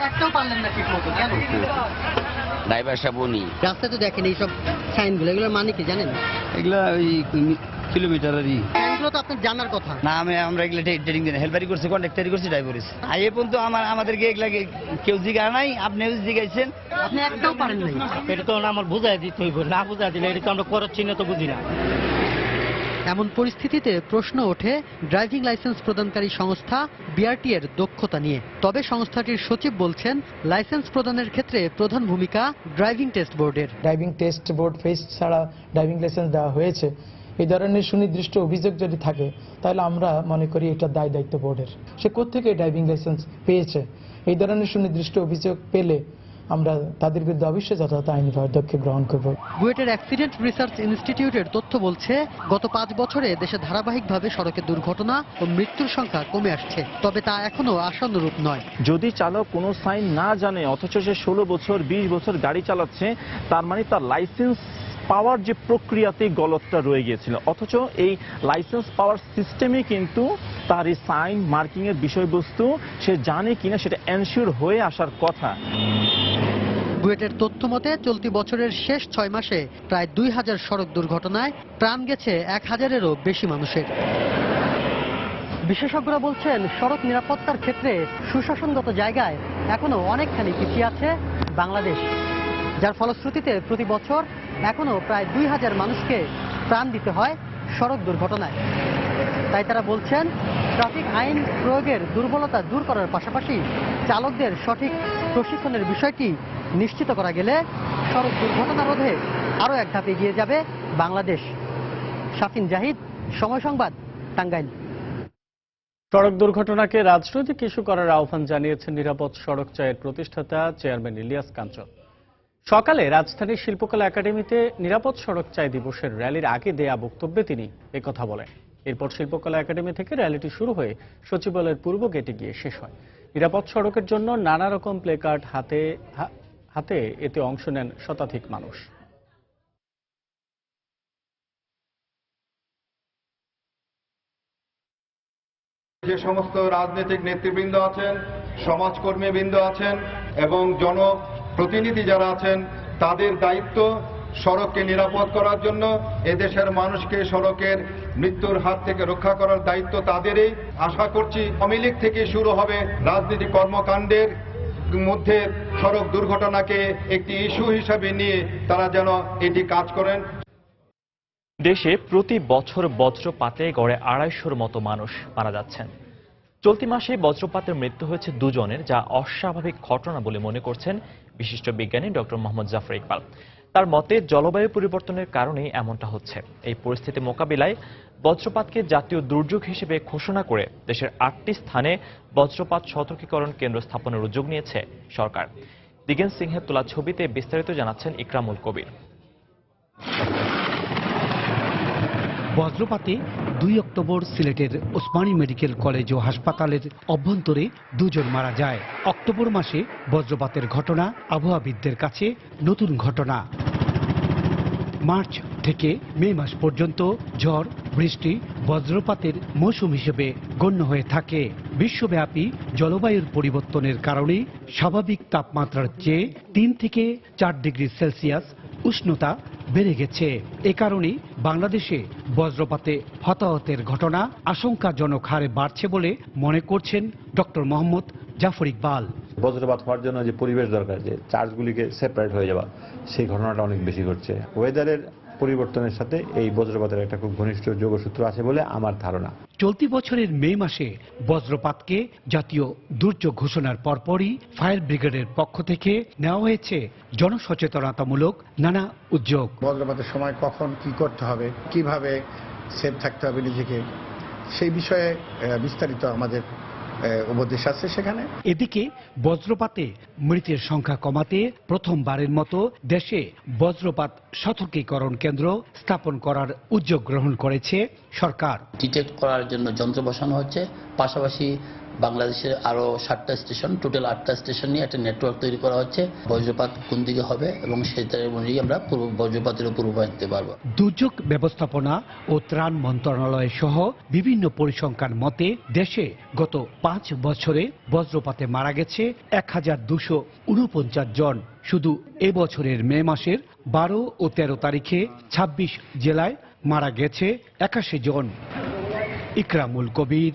একটাও পারলেন না ঠিক মতো, কেন? ড্রাইভার সাবনি রাস্তায় তো দেখেন এইসব সাইনগুলো, এগুলোর মানে কি জানেন? এগুলা ওই কিলোমিটারেরই সাইনগুলো তো আপনার জানার কথা। না, আমরা এগুলো ট্রেডিং দিন হেল্পারি করছি, কন্ট্রাক্টারি করছি, ড্রাইভার আই পর্যন্ত আমাদেরকে এগুলা কেউ জিগা নাই, আপনিও জিগাইছেন, আপনি একটাও পারেন নাই। এটা তো আমার বুঝাই দিতে হইব, না বুঝাই দিলে এটা তো আমরা করাচ্ছি না, তো বুঝি না। এমন পরিস্থিতিতে প্রশ্ন ওঠে ড্রাইভিং লাইসেন্স প্রদানকারী সংস্থা BRT এর দক্ষতা নিয়ে। তবে সংস্থাটির সচিব বলছেন লাইসেন্স প্রদানের ক্ষেত্রে প্রধান ভূমিকা ড্রাইভিং টেস্ট বোর্ডের। ড্রাইভিং টেস্ট বোর্ড ফেস ছাড়া ড্রাইভিং লাইসেন্স দেওয়া হয়েছে, এই ধরনের সুনির্দিষ্ট অভিযোগ যদি থাকে তাহলে আমরা মনে করি এটা দায়িত্ব বোর্ডের। সে কোত্থেকে ড্রাইভিং লাইসেন্স পেয়েছে, এই ধরনের সুনির্দিষ্ট অভিযোগ পেলে আমরা তাদের বিরুদ্ধে অবশ্যই যথাযথ আইনি পদক্ষেপ গ্রহণ করব। বুয়েটের অ্যাক্সিডেন্ট রিসার্চ ইনস্টিটিউটের তথ্য বলছে গত 5 বছরে দেশে ধারাবাহিকভাবে সড়কে দুর্ঘটনা ও মৃত্যুর সংখ্যা কমে আসছে, তবে তা এখনো আশানুরূপ নয়। যদি চালক কোনো সাইন না জানে অথচ সে 16 বছর 20 বছর গাড়ি চালাচ্ছে, তার মানে তার লাইসেন্স পাওয়ার যে প্রক্রিয়াতে গলতটা রয়ে গিয়েছিল, অথচ এই লাইসেন্স পাওয়ার সিস্টেমে কিন্তু তার এই সাইন মার্কিং এর বিষয়বস্তু সে জানে কিনা সেটা এনশিওর হয়ে আসার কথা। বুয়েটের তথ্য মতে চলতি বছরের শেষ 6 মাসে প্রায় 2000 সড়ক দুর্ঘটনায় প্রাণ গেছে 1000-এরও বেশি মানুষের। বিশেষজ্ঞরা বলছেন সড়ক নিরাপত্তার ক্ষেত্রে সুশাসনগত জায়গায় এখনো অনেকখানি পিছিয়ে আছে বাংলাদেশ, যার ফলশ্রুতিতে প্রতি বছর এখনো প্রায় 2000 মানুষকে প্রাণ দিতে হয় সড়ক দুর্ঘটনায়। তাই তারা বলছেন ট্রাফিক আইন প্রয়োগের দুর্বলতা দূর করার পাশাপাশি চালকদের সঠিক প্রশিক্ষণের বিষয়টি নিশ্চিত করা গেলে সড়ক দুর্ঘটনা রোধে আরও এক ধাপ এগিয়ে যাবে বাংলাদেশ। শাফিন জাহিদ, সময় সংবাদ, টাঙ্গাইল। সড়ক দুর্ঘটনাকে রাজনৈতিক ইস্যু করার আহ্বান জানিয়েছেন নিরাপদ সড়ক চায়ের প্রতিষ্ঠাতা চেয়ারম্যান ইলিয়াস কাঞ্চন। সকালে রাজধানীর শিল্পকলা একাডেমিতে নিরাপদ সড়ক চায় দিবসের র্যালির আগে দেয়া বক্তব্যে তিনি একথা বলেন। এরপর শিল্পকলা একাডেমি থেকে র্যালিটি শুরু হয়ে সচিবালয়ের পূর্ব গেটে গিয়ে শেষ হয়। নিরাপদ সড়কের জন্য নানা রকম প্লেকার্ড হাতে এতে অংশ নেন শতাধিক মানুষ। যে সমস্ত রাজনৈতিক নেতৃবৃন্দ আছেন, সমাজকর্মীবৃন্দ আছেন এবং জনপ্রতিনিধি যারা আছেন, তাদের দায়িত্ব সড়ককে নিরাপদ করার জন্য, এদেশের মানুষকে সড়কের মৃত্যুর হাত থেকে রক্ষা করার দায়িত্ব তাদেরই। আশা করছি আওয়ামী লীগ থেকে শুরু হবে রাজনৈতিক কর্মকাণ্ডের মধ্যে সড়ক দুর্ঘটনাকে একটি ইস্যু হিসাবে নিয়ে তারা যেন এটি কাজ করেন। দেশে প্রতি বছর বজ্রপাতে গড়ে 250-র মতো মানুষ মারা যাচ্ছেন। চলতি মাসে বজ্রপাতের মৃত্যু হয়েছে 2 জনের, যা অস্বাভাবিক ঘটনা বলে মনে করছেন বিশিষ্ট বিজ্ঞানী ডক্টর মোহাম্মদ জাফর ইকবাল। তার মতে জলবায়ু পরিবর্তনের কারণেই এমনটা হচ্ছে। এই পরিস্থিতি মোকাবিলায় বজ্রপাতকে জাতীয় দুর্যোগ হিসেবে ঘোষণা করে দেশের 8টি স্থানে বজ্রপাত সতর্কীকরণ কেন্দ্র স্থাপনের উদ্যোগ নিয়েছে সরকার। দিগেন সিংহের তোলা ছবিতে বিস্তারিত জানাচ্ছেন ইকরামুল কবির। বজ্রপাতে 2 অক্টোবর সিলেটের ওসমানী মেডিকেল কলেজ ও হাসপাতালের অভ্যন্তরে 2 জন মারা যায়। অক্টোবর মাসে বজ্রপাতের ঘটনা আবহাওয়াবিদদের কাছে নতুন ঘটনা। মার্চ থেকে মে মাস পর্যন্ত ঝড়, বৃষ্টি, বজ্রপাতের মৌসুম হিসেবে গণ্য হয়ে থাকে। বিশ্বব্যাপী জলবায়ুর পরিবর্তনের কারণে স্বাভাবিক তাপমাত্রার চেয়ে 3 থেকে 4 ডিগ্রি সেলসিয়াস উষ্ণতা বেড়ে গেছে। এ কারণে বাংলাদেশে বজ্রপাতে হতাহতের ঘটনা আশঙ্কাজনক হারে বাড়ছে বলে মনে করছেন ডক্টর মোহাম্মদ জাফর ইকবাল। বজ্রপাত হওয়ার জন্য যে পরিবেশ দরকার, যে চার্জগুলিকে সেপারেট হয়ে যাওয়া, সেই ঘটনাটা অনেক বেশি ঘটছে। ওয়েদারের পরিবর্তনের সাথে এই বজ্রপাতের একটা খুব ঘনিষ্ঠ যোগসূত্র আছে বলে আমার ধারণা। চলতি বছরের মে মাসে বজ্রপাতকে জাতীয় দুর্যোগ ঘোষণার পরপরই ফায়ার ব্রিগেডের পক্ষ থেকে নেওয়া হয়েছে জনসচেতনতামূলক নানা উদ্যোগ। বজ্রপাতের সময় কখন কি করতে হবে, কিভাবে সেফ থাকতে হবে নিজেকে, সেই বিষয়ে বিস্তারিত আমাদের উপদেশ আছে সেখানে। এদিকে বজ্রপাতে মৃতের সংখ্যা কমাতে প্রথমবারের মতো দেশে বজ্রপাত সতর্কীকরণ কেন্দ্র স্থাপন করার উদ্যোগ গ্রহণ করেছে সরকার। ডিটেক্ট করার জন্য যন্ত্র বসানো হচ্ছে, পাশাপাশি বাংলাদেশের আরো 7টা স্টেশন, টোটাল 8টা স্টেশন নিয়ে একটা নেটওয়ার্ক তৈরি করা হচ্ছে। বজ্রপাত কোন দিকে হবে এবং সেটার অনুযায়ী আমরা বজ্রপাতের পূর্বাভাস দিতে পারবো। দুর্যোগ ব্যবস্থাপনা ও ত্রাণ মন্ত্রণালয় সহ বিভিন্ন পরিসংখ্যান মতে দেশে গত 5 বছরে বজ্রপাতে মারা গেছে 1249 জন। শুধু এবছরের মে মাসের 12 ও 13 তারিখে 26 জেলায় মারা গেছে 81 জন। ইকরামুল কবির,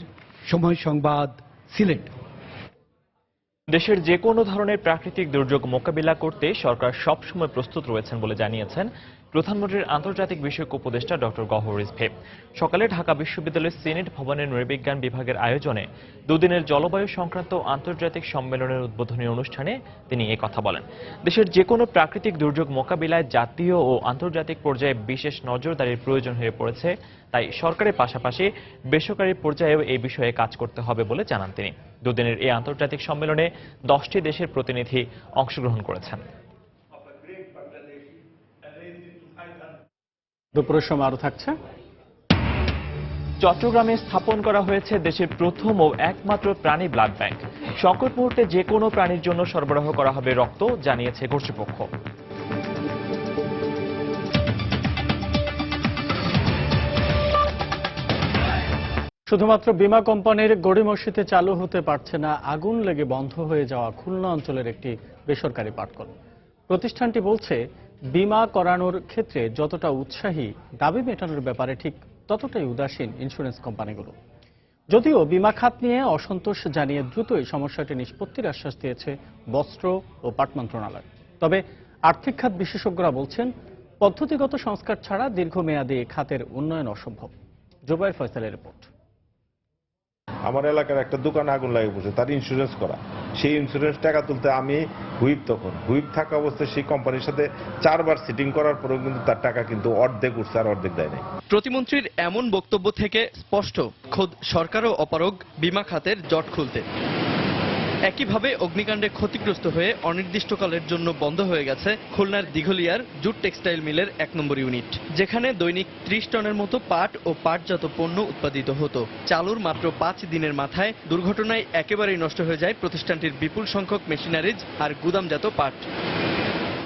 সময় সংবাদ, সিলেট। দেশের যে কোনো ধরনের প্রাকৃতিক দুর্যোগ মোকাবিলা করতে সরকার সবসময় প্রস্তুত রয়েছেন বলে জানিয়েছেন প্রধানমন্ত্রীর আন্তর্জাতিক বিষয়ক উপদেষ্টা ডক্টর গওহর রিজভী। সকালে ঢাকা বিশ্ববিদ্যালয়ের সিনেট ভবনের নৃবিজ্ঞান বিভাগের আয়োজনে দুদিনের জলবায়ু সংক্রান্ত আন্তর্জাতিক সম্মেলনের উদ্বোধনী অনুষ্ঠানে তিনি এই কথা বলেন। দেশের যে কোনো প্রাকৃতিক দুর্যোগ মোকাবিলায় জাতীয় ও আন্তর্জাতিক পর্যায়ে বিশেষ নজরদারির প্রয়োজন হয়ে পড়েছে, তাই সরকারের পাশাপাশি বেসরকারি পর্যায়েও এই বিষয়ে কাজ করতে হবে বলে জানান তিনি। দুদিনের এই আন্তর্জাতিক সম্মেলনে 10টি দেশের প্রতিনিধি অংশগ্রহণ করেছেন। দুপুরের সময় আরো থাকছে। চট্টগ্রামে স্থাপন করা হয়েছে দেশের প্রথম ও একমাত্র প্রাণী ব্লাড ব্যাংক। সংকট মুহূর্তে যে কোনো প্রাণীর জন্য সরবরাহ করা হবে রক্ত, জানিয়েছে কর্তৃপক্ষ। শুধুমাত্র বীমা কোম্পানির গড়িমসজিদে চালু হতে পারছে না আগুন লেগে বন্ধ হয়ে যাওয়া খুলনা অঞ্চলের একটি বেসরকারি পাটকল। প্রতিষ্ঠানটি বলছে বীমা করানোর ক্ষেত্রে যতটা উৎসাহী, দাবি মেটানোর ব্যাপারে ঠিক ততটাই উদাসীন ইন্স্যুরেন্স কোম্পানিগুলো। যদিও বীমা খাত নিয়ে অসন্তোষ জানিয়ে দ্রুতই সমস্যাটি নিষ্পত্তির আশ্বাস দিয়েছে বস্ত্র ও পাট মন্ত্রণালয়। তবে আর্থিক খাত বিশেষজ্ঞরা বলছেন পদ্ধতিগত সংস্কার ছাড়া দীর্ঘমেয়াদী খাতের উন্নয়ন অসম্ভব। জুবাইর ফয়সালের রিপোর্ট। আমার এলাকার একটা দোকানে আগুন লাগে পড়ছে, তার ইন্স্যুরেন্স করা, সেই ইন্স্যুরেন্স টাকা তুলতে আমি হুইপ থাকা অবস্থায় সেই কোম্পানির সাথে 4 বার সিটিং করার পরেও কিন্তু তার টাকা কিন্তু অর্ধেক উঠছে আর অর্ধেক দেয় নাই। প্রতিমন্ত্রীর এমন বক্তব্য থেকে স্পষ্ট খোদ সরকারও অপারগ বীমা খাতের জট খুলতে। একইভাবে অগ্নিকাণ্ডে ক্ষতিগ্রস্ত হয়ে অনির্দিষ্টকালের জন্য বন্ধ হয়ে গেছে খুলনার দিঘলিয়ার জুট টেক্সটাইল মিলের 1 নম্বর ইউনিট, যেখানে দৈনিক 30 টনের মতো পাট ও পাটজাত পণ্য উৎপাদিত হতো। চালুর মাত্র 5 দিনের মাথায় দুর্ঘটনায় একেবারেই নষ্ট হয়ে যায় প্রতিষ্ঠানটির বিপুল সংখ্যক মেশিনারিজ আর গুদামজাত পাট।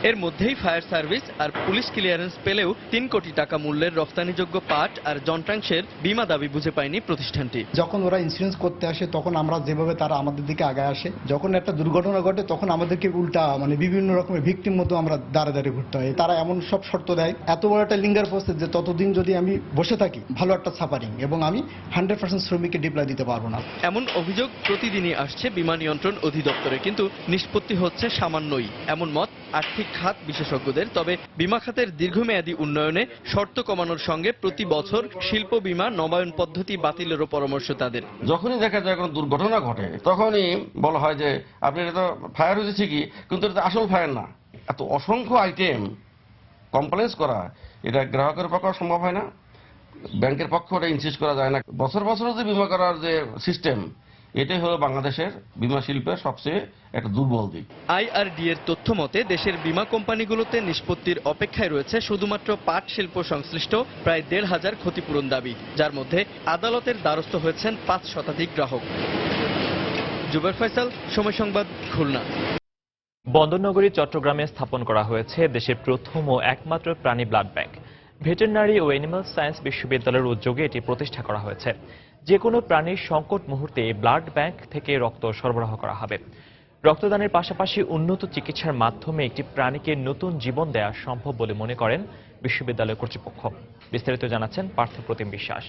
এর মধ্যেই ফায়ার সার্ভিস আর পুলিশ ক্লিয়ারেন্স পেলেও 3 কোটি টাকা মূল্যের রফতানিযোগ্য পাট আর যন্ত্রাংশের বীমা দাবি বুঝে পায়নি প্রতিষ্ঠানটি। যখন ওরা ইন্স্যুরেন্স করতে আসে তখন আমরা যেভাবে তারা আমাদের দিকে আগায় আসে, যখন একটা দুর্ঘটনা ঘটে তখন আমাদেরকে উল্টা বিভিন্ন রকমের ভিকটিম মতো আমরা দাঁড়িয়ে ঘুরতে হয়। তারা এমন সব শর্ত দেয়, এত বড় একটা লিঙ্গার প্রসেস যে ততদিন যদি আমি বসে থাকি ভালো একটা সাফারিং এবং আমি 100% শ্রমিককে ডিপ্লয় দিতে পারবো না। এমন অভিযোগ প্রতিদিনই আসছে বীমা নিয়ন্ত্রণ অধিদপ্তরে, কিন্তু নিষ্পত্তি হচ্ছে সামান্যই, এমন মত আর্থিক খাত বিশেষজ্ঞদের। তবে বীমা খাতের দীর্ঘমেয়াদী উন্নয়নে শর্ত কমানোর সঙ্গে প্রতি বছর শিল্প বীমা নবায়ন পদ্ধতি বাতিলেরও পরামর্শ তাদের। যখনই দেখা যায় কোনো দুর্ঘটনা ঘটে তখনই বলা হয় যে আপনি এটা তো ফায়ার হয়েছে ঠিকই, কিন্তু এটা আসল ফায়ার না। এত অসংখ্য আইটেম কমপ্লেন্স করা এটা গ্রাহকের পক্ষে সম্ভব হয় না, ব্যাংকের পক্ষে ওটা ইনসিস্ট করা যায় না। বছর বছর যে বীমা করার যে সিস্টেম, এটাই হলো বাংলাদেশের বীমা শিল্পের সবচেয়ে একটা দুর্বল দিক। আইআরডি এর তথ্য মতে দেশের বীমা কোম্পানিগুলোতে নিষ্পত্তির অপেক্ষায় রয়েছে শুধুমাত্র পাট শিল্প সংশ্লিষ্ট প্রায় 1,500 ক্ষতিপূরণ দাবি, যার মধ্যে আদালতের দ্বারস্থ হয়েছেন 5 শতাধিক গ্রাহক। জুবাইর ফয়সাল, সময় সংবাদ, খুলনা। বন্দরনগরী চট্টগ্রামে স্থাপন করা হয়েছে দেশের প্রথম ও একমাত্র প্রাণী ব্লাড ব্যাংক। ভেটেরিনারি ও অ্যানিমাল সায়েন্স বিশ্ববিদ্যালয়ের উদ্যোগে এটি প্রতিষ্ঠা করা হয়েছে। যে কোনো প্রাণীর সংকট মুহূর্তে ব্লাড ব্যাংক থেকে রক্ত সরবরাহ করা হবে। রক্তদানের পাশাপাশি উন্নত চিকিৎসার মাধ্যমে একটি প্রাণীকে নতুন জীবন দেওয়া সম্ভব বলে মনে করেন বিশ্ববিদ্যালয় কর্তৃপক্ষ। বিস্তারিত জানাচ্ছেন পার্থপ্রতিম বিশ্বাস।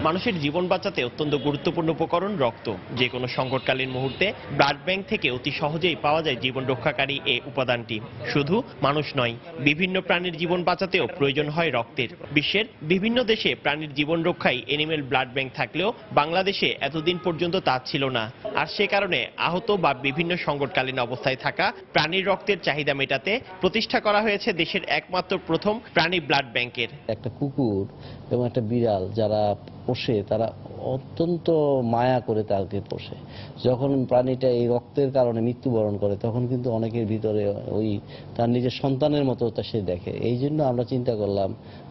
মানুষের জীবন বাঁচাতে অত্যন্ত গুরুত্বপূর্ণ উপকরণ রক্ত। যে কোনো সংকটকালীন মুহূর্তে ব্লাড ব্যাংক থেকে অতি সহজেই পাওয়া যায় জীবন রক্ষাকারী এই উপাদানটি। শুধু মানুষ নয়, বিভিন্ন প্রাণীর জীবন বাঁচাতেও প্রয়োজন হয় রক্তের। বিশ্বের বিভিন্ন দেশে প্রাণীর জীবন রক্ষায় এনিম্যাল ব্লাড ব্যাংক থাকলেও বাংলাদেশে এতদিন পর্যন্ত তা ছিল না। আর সে কারণে আহত বা বিভিন্ন সংকটকালীন অবস্থায় থাকা প্রাণীর রক্তের চাহিদা মেটাতে প্রতিষ্ঠা করা হয়েছে দেশের একমাত্র প্রথম প্রাণী ব্লাড ব্যাংকের। একটা কুকুর এবং একটা বিড়াল যারা পোষে তারা অত্যন্ত মায়া করে তাকে পোষে। যখন প্রাণীটা এই রক্তের কারণে মৃত্যুবরণ করে তখন কিন্তু অনেকের ভিতরে ওই তার নিজের সন্তানের মতো তা সে দেখে। এই জন্য আমরা চিন্তা করলাম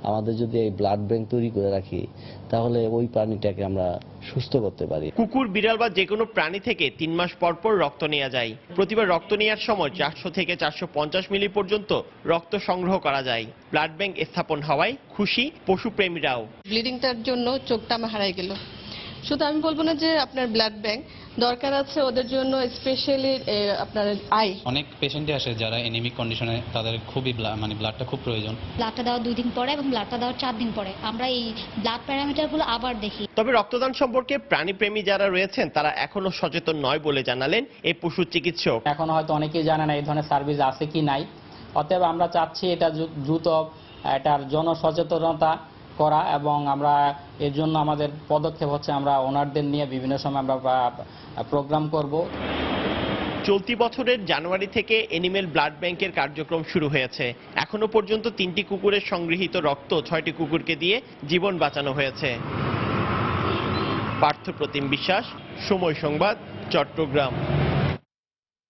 আমাদের যদি এই ব্লাড ব্যাংক তৈরি করে রাখি তাহলে ওই প্রাণীটাকে আমরা সুস্থ করতে পারি। কুকুর, বিড়াল বা যে কোনো প্রাণী থেকে 3 মাস পর পর রক্ত নেওয়া যায়। প্রতিবার রক্ত নেওয়ার সময় 400 থেকে 450 মিলি পর্যন্ত রক্ত সংগ্রহ করা যায়। ব্লাড ব্যাংক স্থাপন হওয়ায় খুশি পশুপ্রেমীরাও। ব্লিডিংটার জন্য চোখটা আমার হারাই গেল। শুধু আমি বলবো না যে আপনার ব্লাড ব্যাংক দরকার আছে ওদের জন্য, স্পেশালি আপনার আই। অনেক পেশেন্টই আসে যারা এনিমিক কন্ডিশনে, তাদের খুবই ব্লাডটা খুব প্রয়োজন। ব্লাডটা দেওয়ার 2 দিন পরে এবং ব্লাডটা দেওয়ার 4 দিন পরে আমরা এই ব্লাড প্যারামিটারগুলো আবার দেখি। তবে রক্তদান সম্পর্কে প্রাণীপ্রেমী যারা রয়েছেন তারা এখনো সচেতন নয় বলে জানালেন এই পশু চিকিৎসক। এখনো হয়তো অনেকেই জানে না এই ধরনের সার্ভিস আছে কি নাই। অতএব আমরা চাচ্ছি এটা দ্রুত এটার জনসচেতনতা করা, এবং আমরা এর জন্য আমাদের পদক্ষেপ হচ্ছে আমরা ওনারদের নিয়ে বিভিন্ন সময় আমরা প্রোগ্রাম করব। চলতি বছরের জানুয়ারি থেকে এনিম্যাল ব্লাড ব্যাংকের কার্যক্রম শুরু হয়েছে। এখনো পর্যন্ত 3টি কুকুরের সংগৃহীত রক্ত 6টি কুকুরকে দিয়ে জীবন বাঁচানো হয়েছে। পার্থ প্রতিম বিশ্বাস, সময় সংবাদ, চট্টগ্রাম।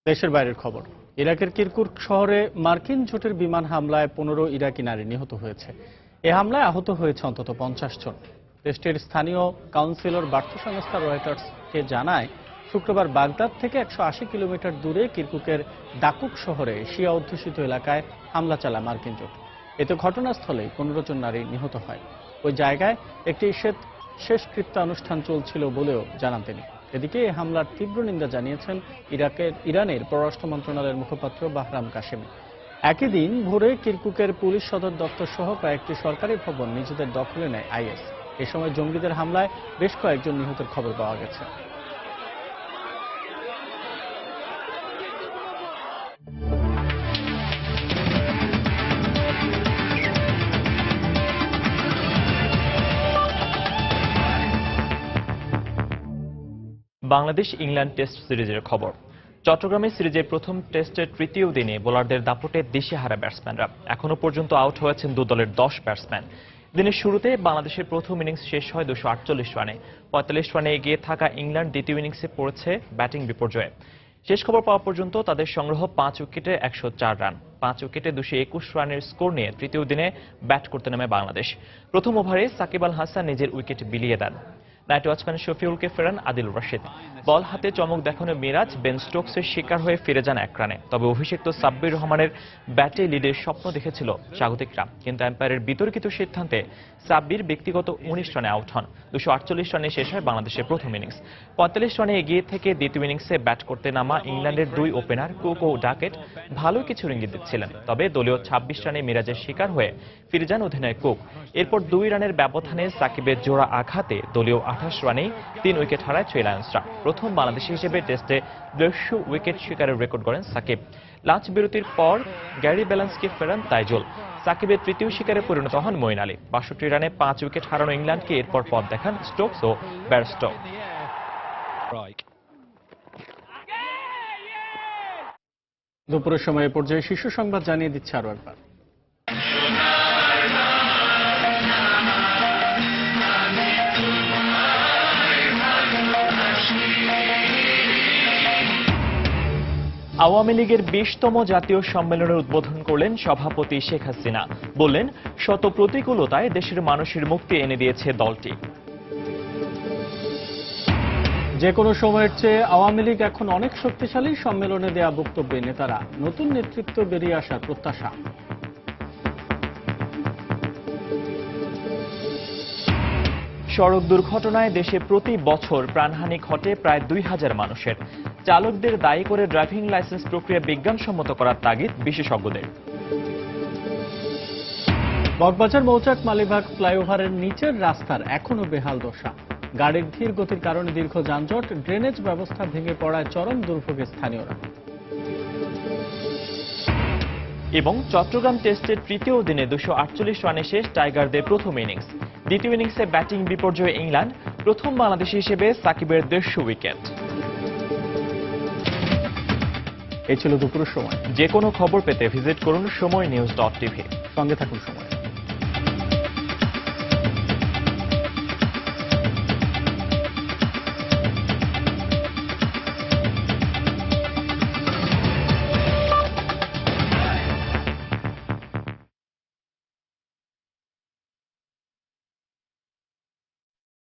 দেশের বাইরের খবর। ইরাকের কিরকুক শহরে মার্কিন জোটের বিমান হামলায় 15 ইরাকি নারী নিহত হয়েছে। এ হামলায় আহত হয়েছে অন্তত 50 জন। দেশটির স্থানীয় কাউন্সিলর বার্তা সংস্থা রয়টার্সকে জানায়, শুক্রবার বাগদাদ থেকে 180 কিলোমিটার দূরে কিরকুকের দাকুক শহরে শিয়া অধ্যুষিত এলাকায় হামলা চালায় মার্কিন জোট। এতে ঘটনাস্থলে 15 জন নারী নিহত হয়। ওই জায়গায় একটি শেষকৃত্যানুষ্ঠান চলছিল বলেও জানান তিনি। এদিকে এই হামলার তীব্র নিন্দা জানিয়েছেন ইরানের পররাষ্ট্র মন্ত্রণালয়ের মুখপাত্র বাহরাম কাশেমি। একই দিন ভোরে কিরকুকের পুলিশ সদর দপ্তর সহ কয়েকটি সরকারি ভবন নিজেদের দখলে নেয় আইএস। এ সময় জঙ্গিদের হামলায় বেশ কয়েকজন নিহতের খবর পাওয়া গেছে। বাংলাদেশ ইংল্যান্ড টেস্ট সিরিজের খবর। চট্টগ্রামে সিরিজের প্রথম টেস্টের তৃতীয় দিনে বোলারদের দাপটে দিশেহারা ব্যাটসম্যানরা। এখনো পর্যন্ত আউট হয়েছেন 2 দলের 10 ব্যাটসম্যান। দিনের শুরুতে বাংলাদেশের প্রথম ইনিংস শেষ হয় 248 রানে। 45 রানে এগিয়ে থাকা ইংল্যান্ড দ্বিতীয় ইনিংসে পড়েছে ব্যাটিং বিপর্যয়ে। শেষ খবর পাওয়া পর্যন্ত তাদের সংগ্রহ 5 উইকেটে 104 রান। 5 উইকেটে 221 রানের স্কোর নিয়ে তৃতীয় দিনে ব্যাট করতে নামে বাংলাদেশ। প্রথম ওভারে সাকিব আল হাসান নিজের উইকেট বিলিয়ে দেন। নাইট ওয়াচম্যান শফিউলকে ফেরান আদিল রশিদ। বল হাতে চমক দেখানো মিরাজ বেন স্টোকসের শিকার হয়ে ফিরে যান 1 রানে। তবে অভিষিক্ত সাব্বির রহমানের ব্যাটে লিডের স্বপ্ন দেখেছিল স্বাগতিকরা, কিন্তু এম্পায়ারের বিতর্কিত সিদ্ধান্তে সাব্বির ব্যক্তিগত 19 রানে আউট হন। 248 রানে শেষ হয় বাংলাদেশের প্রথম ইনিংস। 45 রানে এগিয়ে থেকে দ্বিতীয় ইনিংসে ব্যাট করতে নামা ইংল্যান্ডের 2 ওপেনার কুক ও ডাকেট ভালো কিছু ইঙ্গিত দিচ্ছিলেন। তবে দলীয় 26 রানে মিরাজের শিকার হয়ে ফিরে যান অধিনায়ক কুক। এরপর 2 রানের ব্যবধানে সাকিবের জোড়া আঘাতে দলীয় 28 রানেই 3 উইকেট হারায় থ্রি লায়ন্সরা। প্রথম বাংলাদেশি হিসেবে টেস্টে 150 উইকেট শিকারের রেকর্ড করেন সাকিব। লাঞ্চ বিরতির পর গ্যারি ব্যালেন্সকে ফেরান তাইজুল। সাকিবের তৃতীয় শিকারে পরিণত হন মঈন আলী। 62 রানে 5 উইকেট হারানো ইংল্যান্ডকে এরপর পথ দেখান স্টোকস ও ব্যারস্টো। দুপুরের সময় পর্যায়ে শীর্ষ সংবাদ জানিয়ে দিচ্ছে আরো একবার। আওয়ামী লীগের 20তম জাতীয় সম্মেলনের উদ্বোধন করলেন সভাপতি শেখ হাসিনা। বললেন, শত প্রতিকূলতায় দেশের মানুষের মুক্তি এনে দিয়েছে দলটি। যে কোনো সময়ের চেয়ে আওয়ামী লীগ এখন অনেক শক্তিশালী, সম্মেলনে দেয়া বক্তব্যে নেতারা নতুন নেতৃত্ব বেরিয়ে আসার প্রত্যাশা। সড়ক দুর্ঘটনায় দেশে প্রতি বছর প্রাণহানি ঘটে প্রায় 2000 মানুষের। চালকদের দায়ী করে ড্রাইভিং লাইসেন্স প্রক্রিয়া বিজ্ঞানসম্মত করার তাগিদ বিশেষজ্ঞদের। মগবাজার মৌচাক মালিবাগ ফ্লাইওভারের নিচের রাস্তার এখনো বেহাল দশা। গাড়ির ধীর গতির কারণে দীর্ঘ যানজট, ড্রেনেজ ব্যবস্থা ভেঙে পড়ায় চরম দুর্ভোগে স্থানীয়রা। এবং চট্টগ্রাম টেস্টের তৃতীয় দিনে 248 রানে শেষ টাইগারদের প্রথম ইনিংস। দ্বিতীয় ইনিংসে ব্যাটিং বিপর্যয়ে ইংল্যান্ড, প্রথম বাংলাদেশি হিসেবে সাকিবের 150 উইকেট। এই ছিল দুপুরের সময়। যে কোনো খবর পেতে ভিজিট করুন সময়নিউজ.tv। সঙ্গে থাকুন সময়।